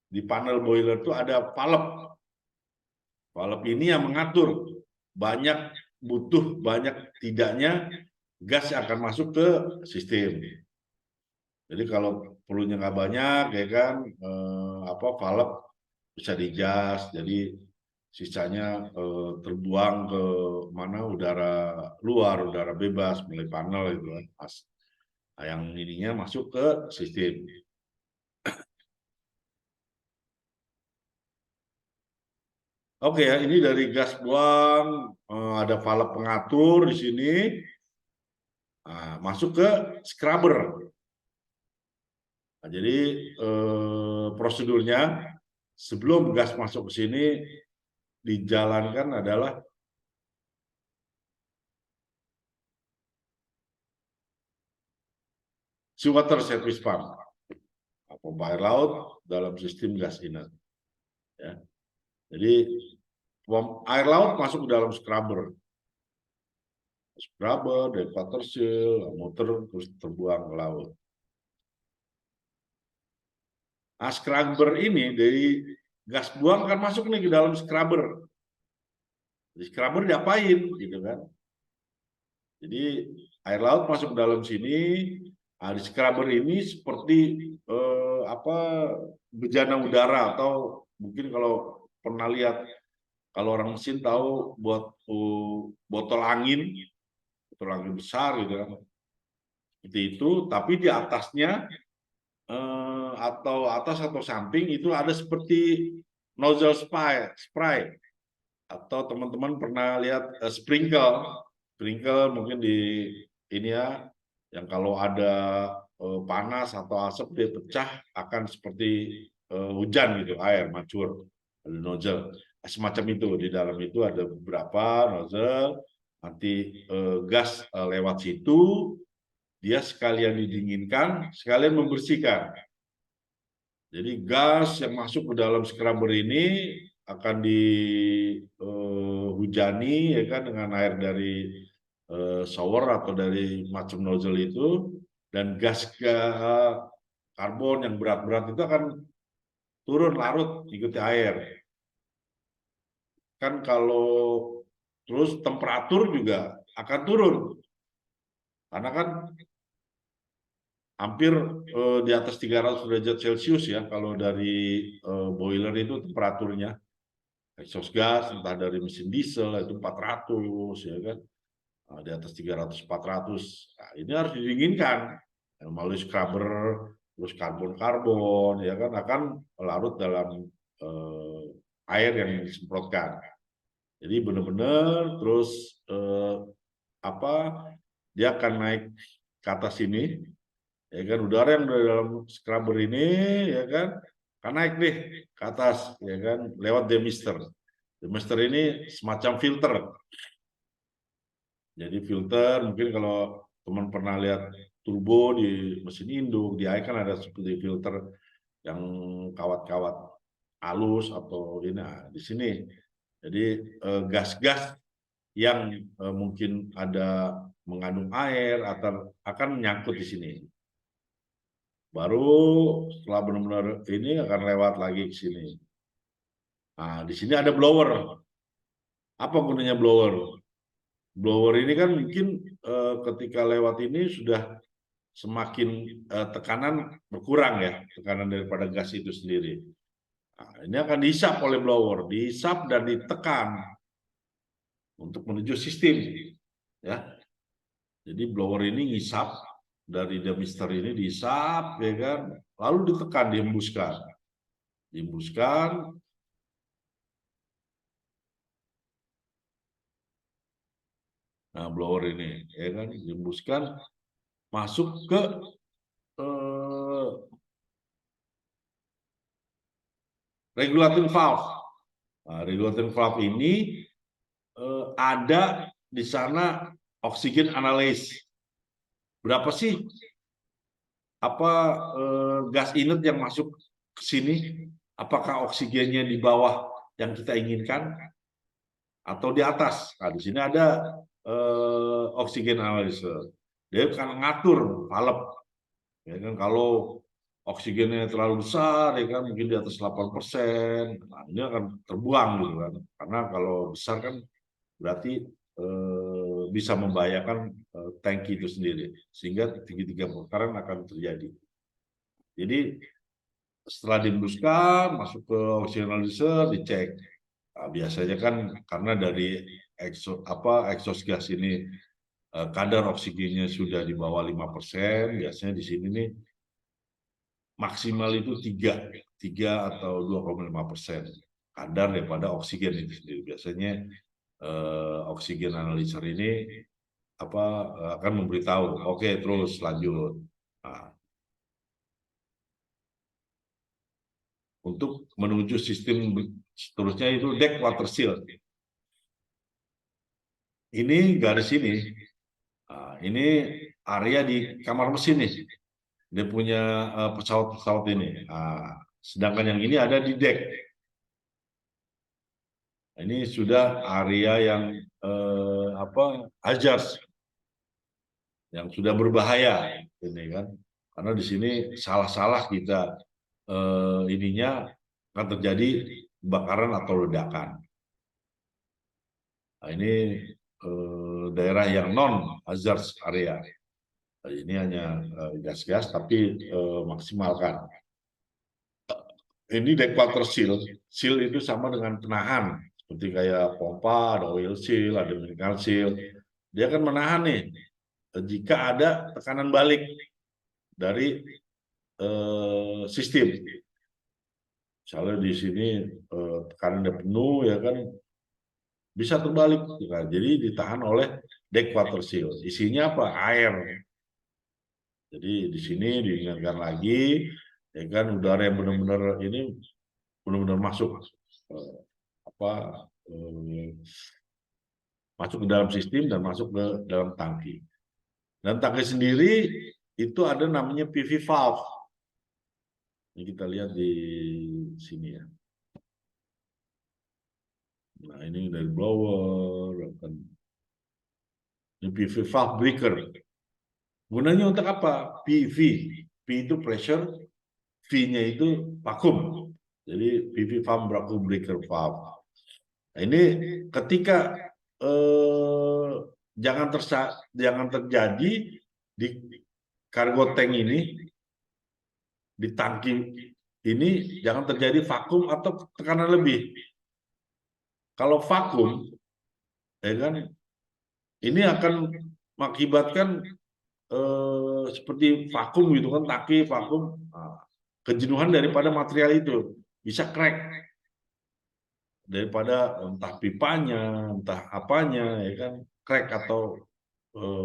di panel boiler itu ada valve. Valve ini yang mengatur banyak tidaknya gas yang akan masuk ke sistem. Jadi kalau perlunya nggak banyak ya kan valve bisa diadjust, jadi sisanya terbuang ke mana udara luar, udara bebas melalui panel itu kan. Nah, yang ininya masuk ke sistem. Oke ya, ini dari gas buang, ada valve pengatur di sini. Nah, masuk ke scrubber. Nah, jadi prosedurnya sebelum gas masuk ke sini dijalankan adalah seawater service pump, pompa air laut dalam sistem gas inert. Ya. Jadi air laut masuk ke dalam scrubber, dari water seal, muter terus terbuang ke laut. Nah, scrubber ini dari gas buang kan masuk nih ke dalam scrubber. Di scrubber diapain gitu kan? Jadi air laut masuk ke dalam sini. Nah, di scrubber ini seperti bejana udara, atau mungkin kalau pernah lihat, kalau orang mesin tahu buat botol angin besar gitu kan, seperti itu. Tapi di atasnya atau atas atau samping itu ada seperti nozzle spray, atau teman-teman pernah lihat sprinkle mungkin di ini ya, yang kalau ada panas atau asap dia pecah akan seperti hujan gitu, air mancur, ada nozzle semacam itu. Di dalam itu ada beberapa nozzle, nanti gas lewat situ, dia sekalian didinginkan sekalian membersihkan. Jadi gas yang masuk ke dalam scrubber ini akan dihujani ya kan dengan air dari shower atau dari macam nozzle itu, dan gas karbon yang berat-berat itu akan turun larut ikuti air. Kan kalau terus temperatur juga akan turun. Karena kan hampir di atas 300 derajat Celcius ya kalau dari boiler itu temperaturnya. Exhaust gas entah dari mesin diesel itu 400 ya kan. Nah, di atas 300 400. Nah, ini harus didinginkan melalui scrubber terus karbon ya kan akan larut dalam air yang disemprotkan. Jadi benar-benar terus dia akan naik ke atas ini ya kan udara yang dari dalam scrubber ini ya kan naik nih ke atas ya kan lewat demister. Demister ini semacam filter. Jadi filter mungkin kalau teman pernah lihat turbo di mesin induk, di AI kan ada seperti filter yang kawat-kawat halus atau ini di sini. Jadi gas-gas yang mungkin ada mengandung air atau akan menyangkut di sini. Baru setelah benar-benar ini akan lewat lagi ke sini. Nah, di sini ada blower. Apa gunanya blower? Blower ini kan mungkin ketika lewat ini sudah semakin tekanan berkurang ya, tekanan daripada gas itu sendiri. Nah, ini akan dihisap oleh blower, dihisap dan ditekan untuk menuju sistem ya. Jadi blower ini ngisap dari demister ini dihisap ya kan, lalu ditekan, dihembuskan. Dihembuskan. Nah, blower ini ya kan dihembuskan masuk ke regulating valve. Nah, regulating valve ini ada di sana oksigen analysis. Berapa sih gas inert yang masuk ke sini? Apakah oksigennya di bawah yang kita inginkan atau di atas? Nah, di sini ada oksigen analysis. Dia akan ngatur valve. Ya kan kalau oksigennya terlalu besar ya kan mungkin di atas 8%, nah, ini akan terbuang gitu kan. Karena kalau besar kan berarti bisa membahayakan tangki itu sendiri sehingga tiga kebakaran akan terjadi. Jadi setelah dihembuskan masuk ke oxygenalyzer dicek. Nah, biasanya kan karena dari exhaust gas ini kadar oksigennya sudah di bawah 5%, biasanya di sini nih maksimal itu 3 atau 2,5% kadar daripada oksigen itu sendiri. Biasanya oksigen analyzer ini akan memberitahu, oke, terus lanjut. Nah, untuk menuju sistem seterusnya itu deck water seal. Ini garis ini, nah, ini area di kamar mesin nih. Dia punya pesawat-pesawat ini. Nah, sedangkan yang ini ada di deck. Ini sudah area yang hazard, yang sudah berbahaya, ini kan. Karena di sini salah-salah kita ininya akan terjadi kebakaran atau ledakan. Nah, ini daerah yang non hazard area. Nah, ini hanya gas-gas tapi maksimalkan. Ini deck water seal. Seal itu sama dengan penahan. Seperti kayak pompa, ada oil seal, ada mechanical seal. Dia akan menahan nih jika ada tekanan balik dari sistem. Misalnya di sini tekanannya penuh ya kan bisa terbalik. Nah, jadi ditahan oleh deck water seal. Isinya apa? Air. Jadi di sini diingatkan lagi ya kan udara yang benar-benar ini benar-benar masuk masuk ke dalam sistem dan masuk ke dalam tangki. Dan tangki sendiri itu ada namanya PV valve. Ini kita lihat di sini ya. Nah, ini dari blower. Ini PV valve breaker. Gunanya untuk apa? PV. P itu pressure, V-nya itu vakum. Jadi PV valve vacuum breaker valve. Nah, ini ketika jangan terjadi di cargo tank ini di tangki ini jangan terjadi vakum atau tekanan lebih. Kalau vakum, ya kan, ini akan mengakibatkan seperti vakum gitu kan, tangki vakum, kejenuhan daripada material itu bisa crack daripada entah pipanya, entah apanya, ya kan, crack atau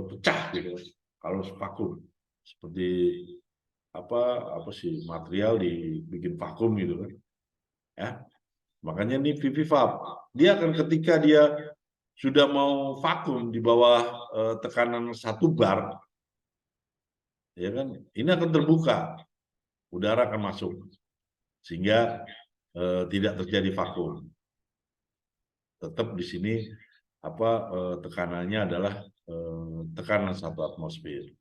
pecah gitu kalau vakum, seperti apa sih material dibikin vakum gitu kan, ya. Makanya ini VVVAP, dia akan ketika dia sudah mau vakum di bawah tekanan 1 bar, ya kan, ini akan terbuka, udara akan masuk sehingga tidak terjadi vakum. Tetap di sini tekanannya adalah tekanan 1 atmosfer.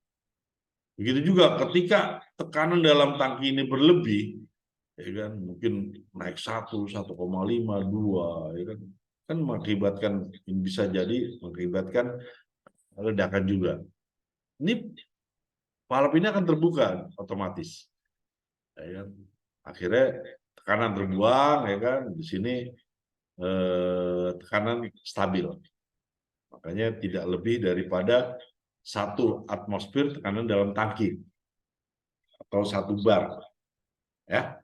Begitu juga ketika tekanan dalam tangki ini berlebih, ya kan, mungkin naik 1,5, 2, ya kan mengakibatkan, bisa jadi mengakibatkan ledakan juga. Ini valve ini akan terbuka otomatis, ya kan? Akhirnya tekanan terbuang, ya kan, di sini tekanan stabil. Makanya tidak lebih daripada 1 atmosfer tekanan dalam tangki atau 1 bar, ya.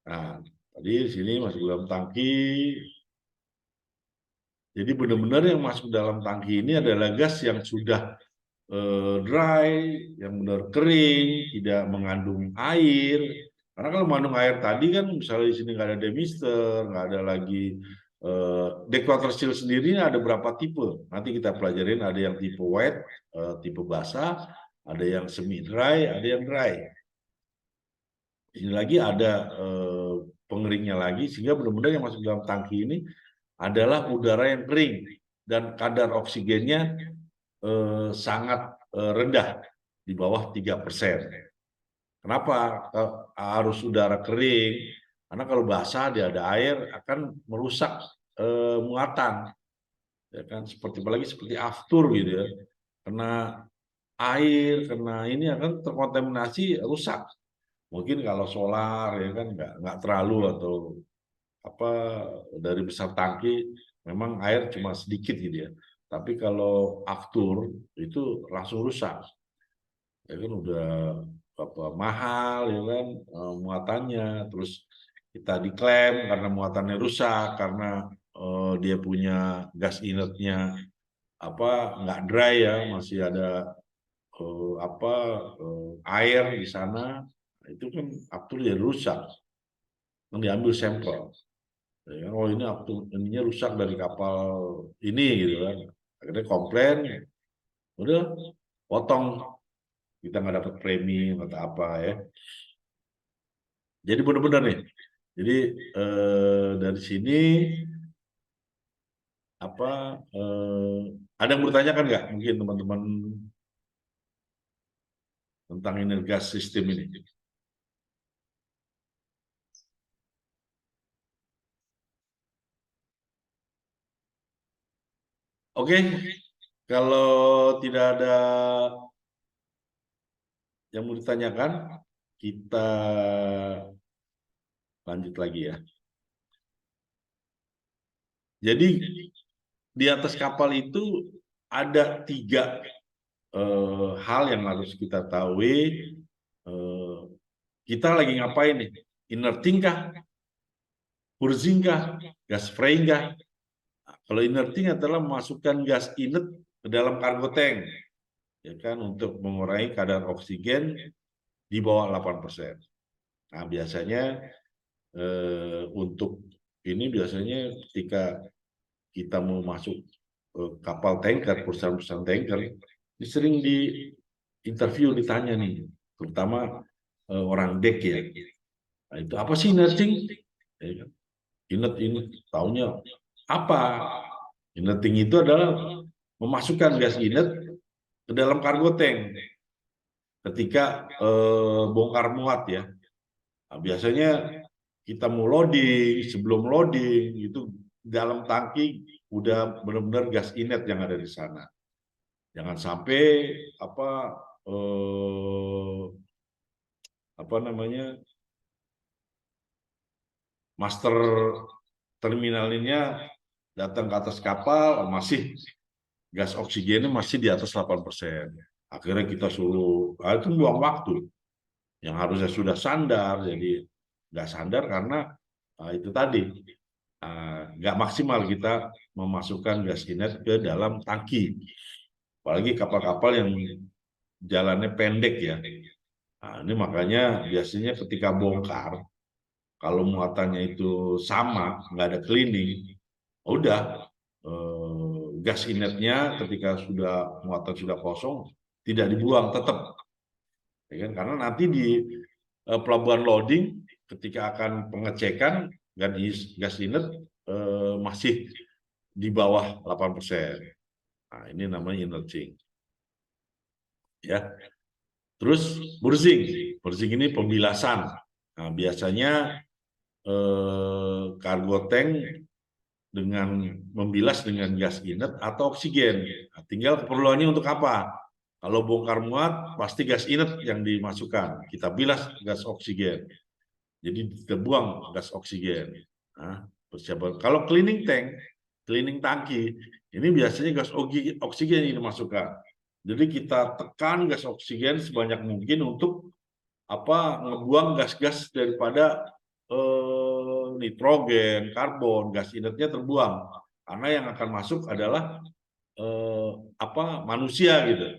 Nah, tadi di sini masuk dalam tangki. Jadi benar-benar yang masuk dalam tangki ini adalah gas yang sudah dry, yang benar kering, tidak mengandung air. Karena kalau mengandung air tadi kan, misalnya di sini nggak ada demister, nggak ada lagi dewater seal sendiri ada berapa tipe. Nanti kita pelajarin, ada yang tipe wet, tipe basah, ada yang semi dry, ada yang dry. Ini lagi ada pengeringnya lagi, sehingga benar-benar yang masuk dalam tangki ini adalah udara yang kering dan kadar oksigennya sangat rendah, di bawah 3%. Kenapa harus udara kering? Karena kalau basah dia ada air akan merusak muatan, ya kan, apalagi seperti aftur gitu ya, kena air, kena ini akan terkontaminasi, rusak. Mungkin kalau solar, ya kan, nggak terlalu, atau dari besar tangki memang air cuma sedikit gitu ya. Tapi kalau aftur itu langsung rusak, ya kan, udah mahal, ya kan, muatannya, terus kita diklaim karena muatannya rusak, karena dia punya gas inertnya nggak dry ya, masih ada air di sana. Itu kan aftur jadi rusak, kan diambil sampel. Ya, oh ini ininya rusak dari kapal ini gitu kan, akhirnya komplain, udah potong, kita nggak dapat premi atau apa ya. Jadi benar-benar nih, jadi dari sini ada yang bertanyakan nggak mungkin teman-teman tentang energas sistem ini? Oke, kalau tidak ada yang mau ditanyakan, kita lanjut lagi ya. Jadi di atas kapal itu ada 3 hal yang harus kita tahu. Kita lagi ngapain nih? Inerting kah? Purging kah? Gas spraying kah? Kalau inerting adalah memasukkan gas inert ke dalam cargo tank, ya kan, untuk mengurangi kadar oksigen di bawah 8%. Nah, biasanya untuk ini biasanya ketika kita mau masuk kapal tanker, perusahaan-perusahaan tanker, ini sering di interview, ditanya nih, terutama orang dek ya. Nah, itu apa sih inerting? Ya kan? Ini taunya apa? Inerting itu adalah memasukkan gas inert ke dalam cargo tank ketika bongkar muat ya. Nah, biasanya kita mau loading, sebelum loading itu dalam tangki udah benar-benar gas inlet yang ada di sana. Jangan sampai apa namanya, master terminalinnya datang ke atas kapal masih gas oksigennya masih di atas 8%. Akhirnya kita suruh, itu buang waktu. Yang harusnya sudah sandar, jadi nggak sandar karena itu tadi nggak maksimal kita memasukkan gas inlet ke dalam tangki. Apalagi kapal-kapal yang jalannya pendek ya. Nah, ini makanya biasanya ketika bongkar, kalau muatannya itu sama, nggak ada cleaning, udah gas inletnya ketika sudah muatan sudah kosong tidak dibuang tetap, ya kan? Karena nanti di pelabuhan loading ketika akan pengecekan gas inlet masih di bawah 8%. Nah, ini namanya emerging. Ya. Terus burzing ini pembilasan. Nah, biasanya cargo tank dengan membilas dengan gas inlet atau oksigen. Nah, tinggal keperluannya untuk apa? Kalau bongkar muat, pasti gas inlet yang dimasukkan. Kita bilas gas oksigen. Jadi kita buang gas oksigen. Nah, persiapan. Kalau cleaning tank, cleaning tangki, ini biasanya gas oksigen yang dimasukkan. Jadi kita tekan gas oksigen sebanyak mungkin untuk ngebuang gas-gas daripada nitrogen, karbon, gas inletnya terbuang. Karena yang akan masuk adalah manusia gitu.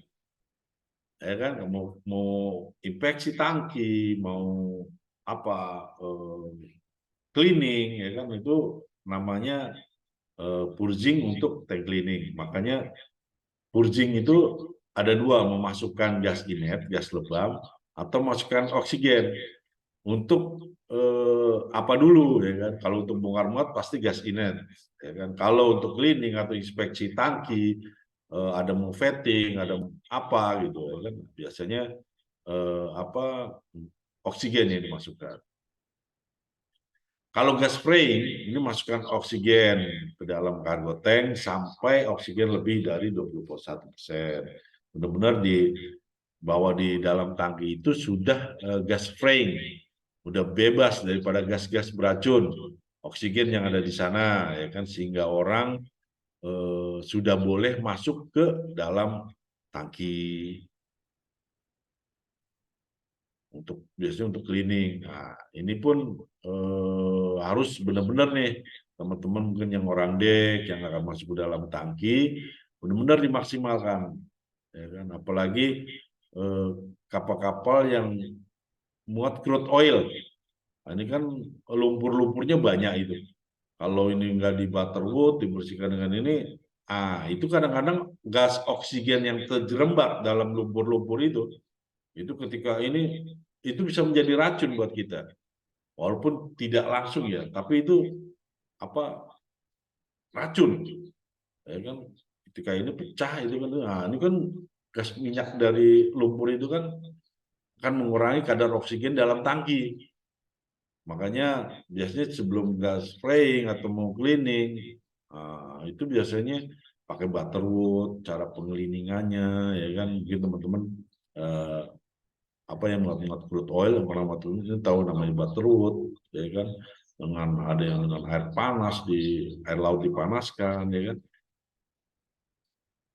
Ya kan, mau infeksi tangki, mau cleaning, ya kan, itu namanya purging untuk tank cleaning. Makanya purging itu ada dua, memasukkan gas inlet, gas lebam, atau masukkan oksigen. Untuk apa dulu, ya kan? Kalau untuk bongkar muat pasti gas inlet, ya kan? Kalau untuk cleaning atau inspeksi tangki, ada mau vetting, ada apa gitu, ya kan? Biasanya oksigen yang dimasukkan. Kalau gas spraying, ini masukkan oksigen ke dalam cargo tank sampai oksigen lebih dari 21%. Benar-benar bahwa di dalam tangki itu sudah gas spraying, udah bebas daripada gas-gas beracun, oksigen yang ada di sana, ya kan, sehingga orang sudah boleh masuk ke dalam tangki biasanya untuk cleaning. Nah, ini pun harus benar-benar nih teman-teman mungkin yang orang dek yang akan masuk ke dalam tangki benar-benar dimaksimalkan, ya kan? Apalagi kapal-kapal yang muat crude oil. Nah, ini kan lumpur-lumpurnya banyak itu. Kalau ini nggak di butterwood, dibersihkan dengan ini, itu kadang-kadang gas oksigen yang terjerembab dalam lumpur-lumpur itu ketika ini itu bisa menjadi racun buat kita. Walaupun tidak langsung ya, tapi itu racun. Ya kan, ketika ini pecah itu kan, ini kan gas minyak dari lumpur itu kan akan mengurangi kadar oksigen dalam tangki. Makanya biasanya sebelum gas spraying atau mau cleaning, itu biasanya pakai butterwood, cara pengeliningannya, ya kan, mungkin teman-teman yang muat crude oil, yang pernah muat ini tahu namanya butterwood, ya kan, dengan ada yang dengan air panas air laut dipanaskan, ya kan,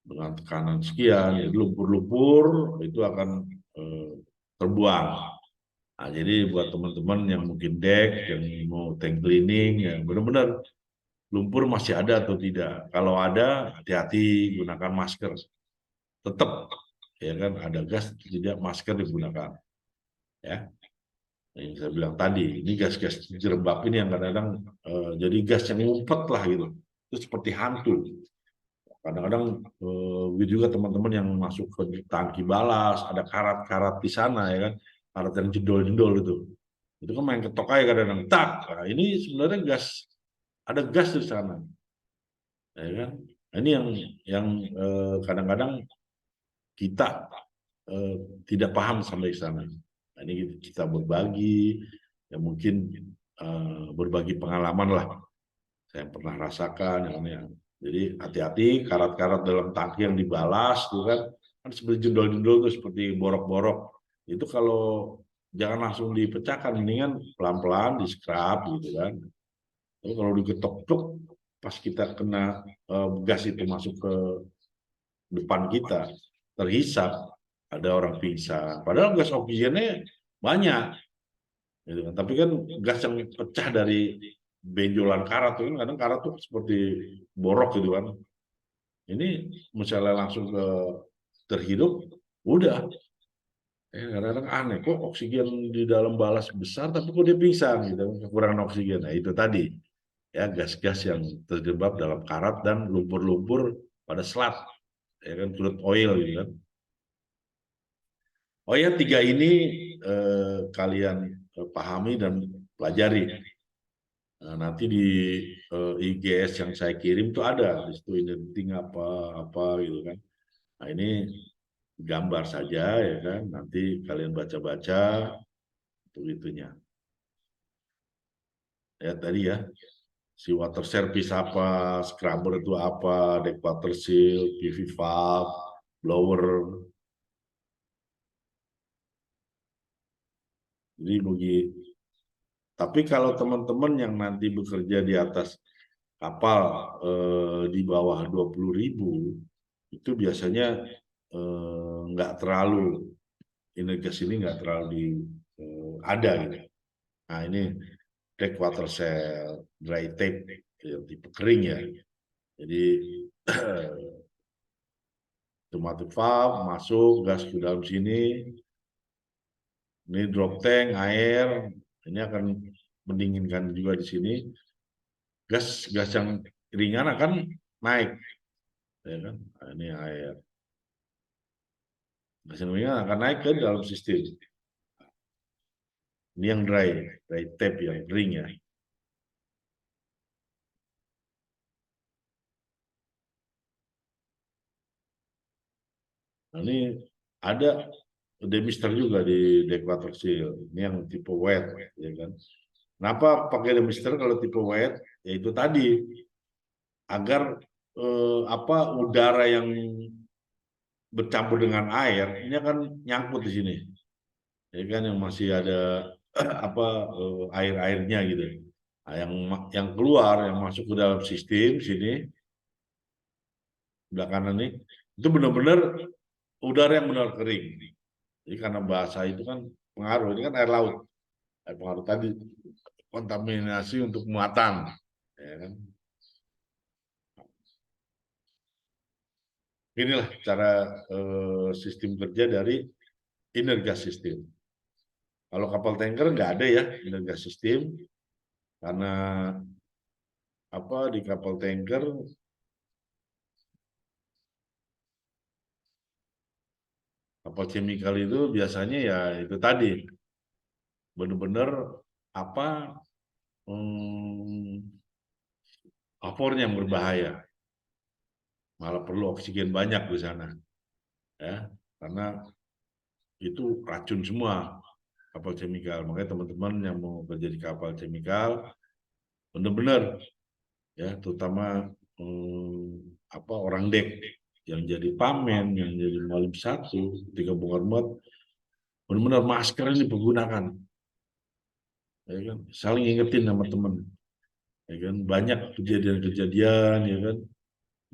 dengan tekanan sekian, ya, lumpur-lumpur itu akan terbuang. Nah, jadi buat teman-teman yang mungkin dek, yang mau tank cleaning, ya benar-benar lumpur masih ada atau tidak. Kalau ada, hati-hati gunakan masker. Tetap, ya kan, ada gas tidak, masker digunakan. Ya, yang saya bilang tadi, ini gas-gas jerembab ini yang kadang-kadang jadi gas yang ngumpet lah gitu. Itu seperti hantu. Kadang-kadang juga teman-teman yang masuk ke tangki balas, ada karat-karat di sana, ya kan, karat yang jendol-jendol itu kan main ketok aja kadang-kadang, tak. Nah, ini sebenarnya gas, ada gas di sana, ya kan. Nah, ini yang kadang-kadang kita tidak paham sampai sana. Nah, ini kita berbagi, ya mungkin berbagi pengalaman lah Saya pernah rasakan yang jadi hati-hati karat-karat dalam tangki yang dibalas tuh kan seperti jendol-jendol tuh seperti borok-borok. Itu kalau jangan langsung dipecahkan, ini kan pelan-pelan di scrub gitu kan. Tapi kalau diketok-tok pas kita kena gas itu masuk ke depan kita terhisap, ada orang pingsan. Padahal gas oksigennya banyak, gitu kan. Tapi kan gas yang pecah dari benjolan karat itu kan kadang karat tuh seperti borok gitu kan. Ini misalnya langsung ke terhidup, udah. Kadang-kadang aneh kok oksigen di dalam balas besar tapi kok dia pingsan gitu, kekurangan oksigen. Nah itu tadi ya gas-gas yang terjebak dalam karat dan lumpur-lumpur pada selat, ya kan crude oil gitu kan. Oh ya, tiga ini kalian pahami dan pelajari. Nah, nanti di IGS yang saya kirim tuh ada di situ identing apa gitu kan. Nah ini gambar saja ya kan. Nanti kalian baca-baca untuk itunya. Ya tadi ya, si water service apa, scrubber itu apa, deck water seal, PV valve, blower. Jadi begitu. Tapi kalau teman-teman yang nanti bekerja di atas kapal di bawah 20.000 itu biasanya nggak terlalu Inergas ini nggak terlalu ada gitu. Nah ini deck water cell, dry tape yang tipe kering ya. Jadi automatic valve masuk gas ke dalam sini. Ini drop tank air, ini akan mendinginkan juga di sini. Gas yang ringan akan naik, ya kan? Nah, ini air. Gas yang ringan akan naik ke dalam sistem. Ini yang dry tape yang kering ya. Nah, ini ada demister juga di deck seal. Ini yang tipe wet, ya kan? Kenapa pakai demister kalau tipe wet? Yaitu tadi agar udara yang bercampur dengan air ini akan nyangkut di sini, ya kan? Yang masih ada air-airnya gitu. Nah, yang keluar yang masuk ke dalam sistem sini sebelah kanan nih itu benar-benar udara yang benar kering. Jadi karena bahasa itu kan pengaruh, ini kan air laut, air pengaruh tadi kontaminasi untuk muatan, ya kan? Inilah cara sistem kerja dari Inergas System. Kalau kapal tanker nggak ada ya Inergas System, karena di kapal tanker kapal chemical itu biasanya ya itu tadi benar-benar vapornya yang berbahaya, malah perlu oksigen banyak di sana ya, karena itu racun semua kapal chemical. Makanya teman-teman yang mau kerja di kapal chemical benar-benar ya, terutama orang dek yang jadi pamen, yang jadi malim satu ketika bongkar muat, benar-benar masker ini dipergunakan, ya kan? Saling ingetin sama teman, ya kan? Banyak kejadian-kejadian, ya kan?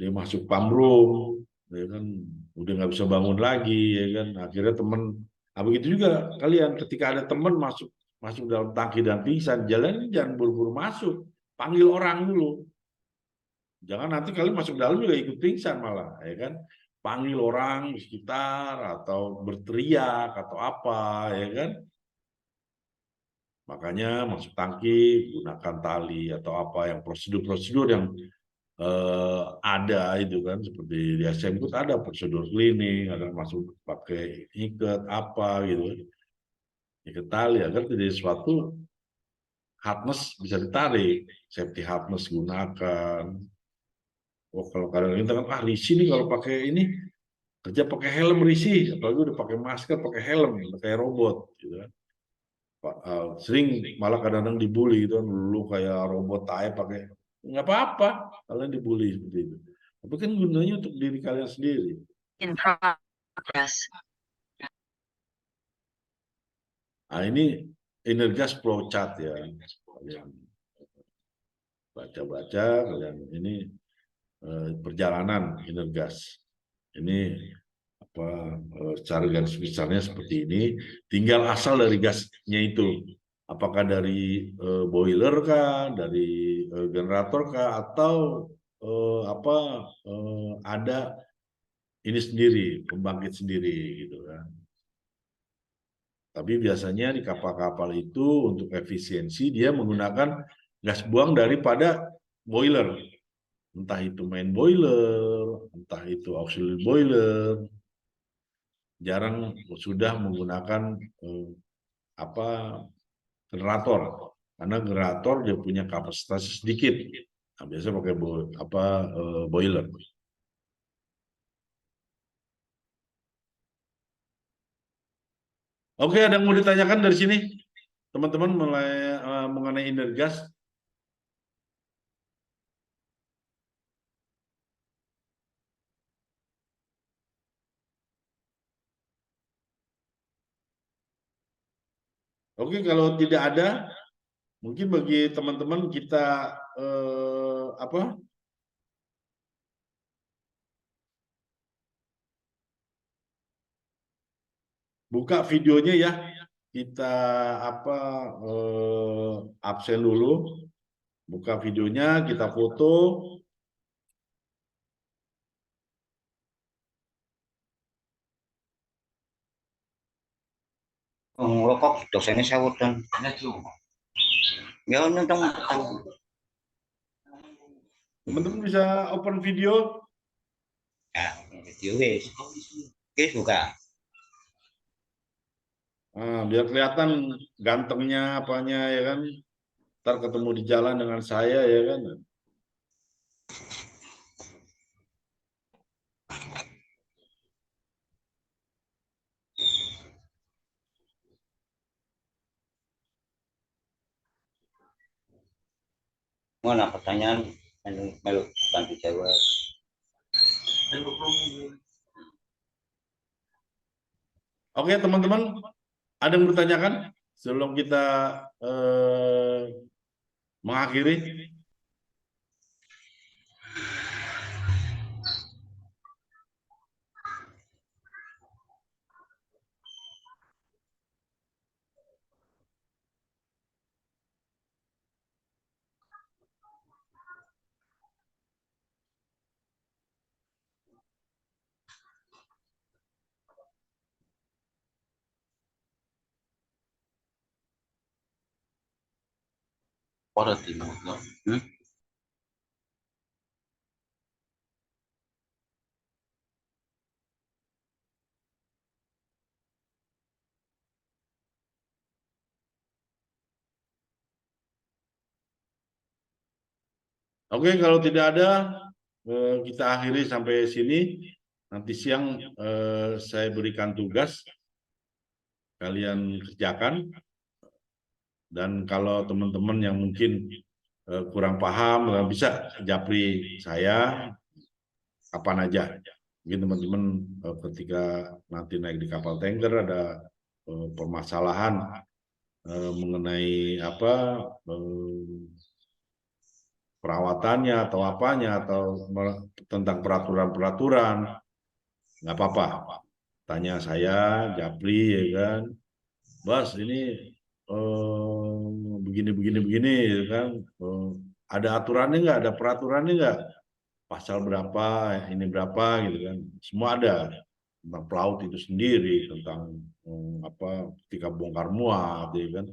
Dia masuk pamrum, ya kan? Udah nggak bisa bangun lagi, ya kan? Akhirnya teman, begitu juga kalian ketika ada teman masuk dalam tangki dan pingsan, jalan jangan buru-buru masuk, panggil orang dulu. Jangan nanti kalian masuk dalam juga ikut pingsan malah, ya kan? Panggil orang di sekitar atau berteriak atau apa, ya kan? Makanya masuk tangki gunakan tali atau apa yang prosedur-prosedur yang ada itu kan, seperti di SMK ada prosedur cleaning, ada masuk pakai ikat apa gitu, ikat tali agar tidak sesuatu harness bisa ditarik, safety harness gunakan. Oh kalau kadang kita kan risih nih kalau pakai ini, kerja pakai helm risih, apalagi udah pakai masker pakai helm pakai robot gitu kan. Sering malah kadang-kadang dibully gitu kan, lu kayak robot aja pakai nggak apa-apa kalian dibully seperti itu. Tapi kan gunanya untuk diri kalian sendiri. In progress. Nah, ini Energas flowchart ya. Kalian baca-baca, kalian ini perjalanan Energas. Ini apa secara garis besarnya seperti ini. Tinggal asal dari gasnya itu. Apakah dari boiler kah, dari generator kah, atau apa ada ini sendiri, pembangkit sendiri gitu kan. Tapi biasanya di kapal-kapal itu untuk efisiensi dia menggunakan gas buang daripada boiler. Entah itu main boiler, entah itu auxiliary boiler. Jarang sudah menggunakan apa generator. Karena generator dia punya kapasitas sedikit. Nah, biasanya pakai boiler. Oke, ada yang mau ditanyakan dari sini? Teman-teman mengenai Energas? Oke, kalau tidak ada, mungkin bagi teman-teman kita buka videonya ya. Kita absen dulu, buka videonya, kita foto. Ngelokok dosennya sewot dan ya nonton Teman-teman bisa open video. ya video wes guys buka. Nah, biar kelihatan gantengnya apanya ya kan. Ntar ketemu di jalan dengan saya ya kan. Mana pertanyaan melu bantu jawab. Oke teman-teman, ada yang bertanyakan sebelum kita mengakhiri? Pada timur Oke, kalau tidak ada, kita akhiri sampai sini. Nanti siang saya berikan tugas, kalian kerjakan. Dan kalau teman-teman yang mungkin kurang paham, bisa japri saya kapan aja. Mungkin teman-teman ketika nanti naik di kapal tanker ada permasalahan mengenai perawatannya atau apanya atau tentang peraturan-peraturan, nggak apa-apa. Tanya saya, Japri ya kan, Bas ini begini ya kan, ada aturannya nggak, ada peraturannya nggak, pasal berapa, ini berapa gitu kan, semua ada tentang pelaut itu sendiri, tentang ketika bongkar muat ya kan.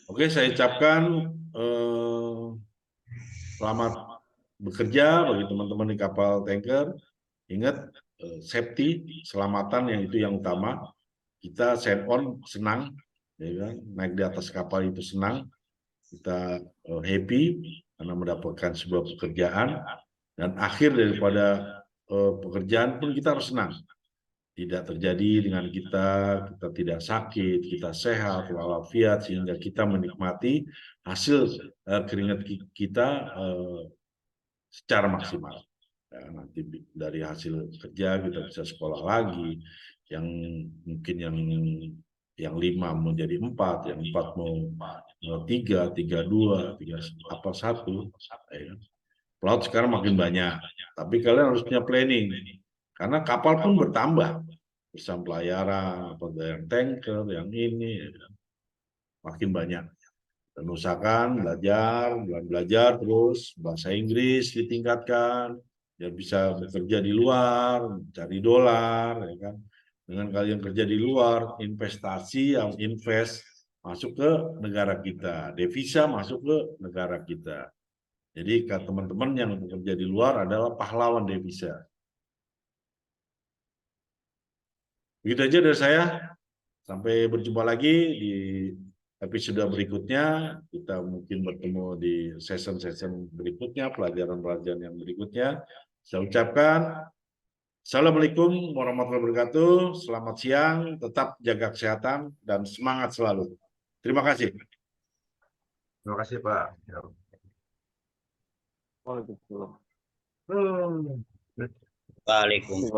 Oke, saya ucapkan selamat bekerja bagi teman-teman di kapal tanker. Ingat, safety, keselamatan yang itu yang utama. Kita send on senang, ya kan? Naik di atas kapal itu senang. Kita happy karena mendapatkan sebuah pekerjaan, dan akhir daripada pekerjaan pun kita harus senang. tidak terjadi dengan kita tidak sakit, kita sehat, walafiat, sehingga kita menikmati hasil keringat kita secara maksimal. Ya, nanti dari hasil kerja kita bisa sekolah lagi, yang mungkin yang 5 mau jadi 4, yang 4 mau 3, 2, 1. Ya. Pelaut sekarang makin banyak, tapi kalian harus punya planning, karena kapal pun bertambah, bersama pelayaran, yang tanker, yang ini, makin banyak. Dan usahakan belajar terus bahasa Inggris ditingkatkan, biar bisa bekerja di luar, cari dolar, ya kan. Dengan kalian kerja di luar, investasi yang invest masuk ke negara kita, devisa masuk ke negara kita. Jadi teman-teman yang bekerja di luar adalah pahlawan devisa. Begitu aja dari saya. Sampai berjumpa lagi di episode berikutnya. Kita mungkin bertemu di session-session berikutnya, pelajaran-pelajaran yang berikutnya. Saya ucapkan Assalamualaikum warahmatullahi wabarakatuh. Selamat siang, tetap jaga kesehatan dan semangat selalu. Terima kasih. Terima kasih Pak. Ya. Waalaikumsalam. Hmm. Waalaikumsalam.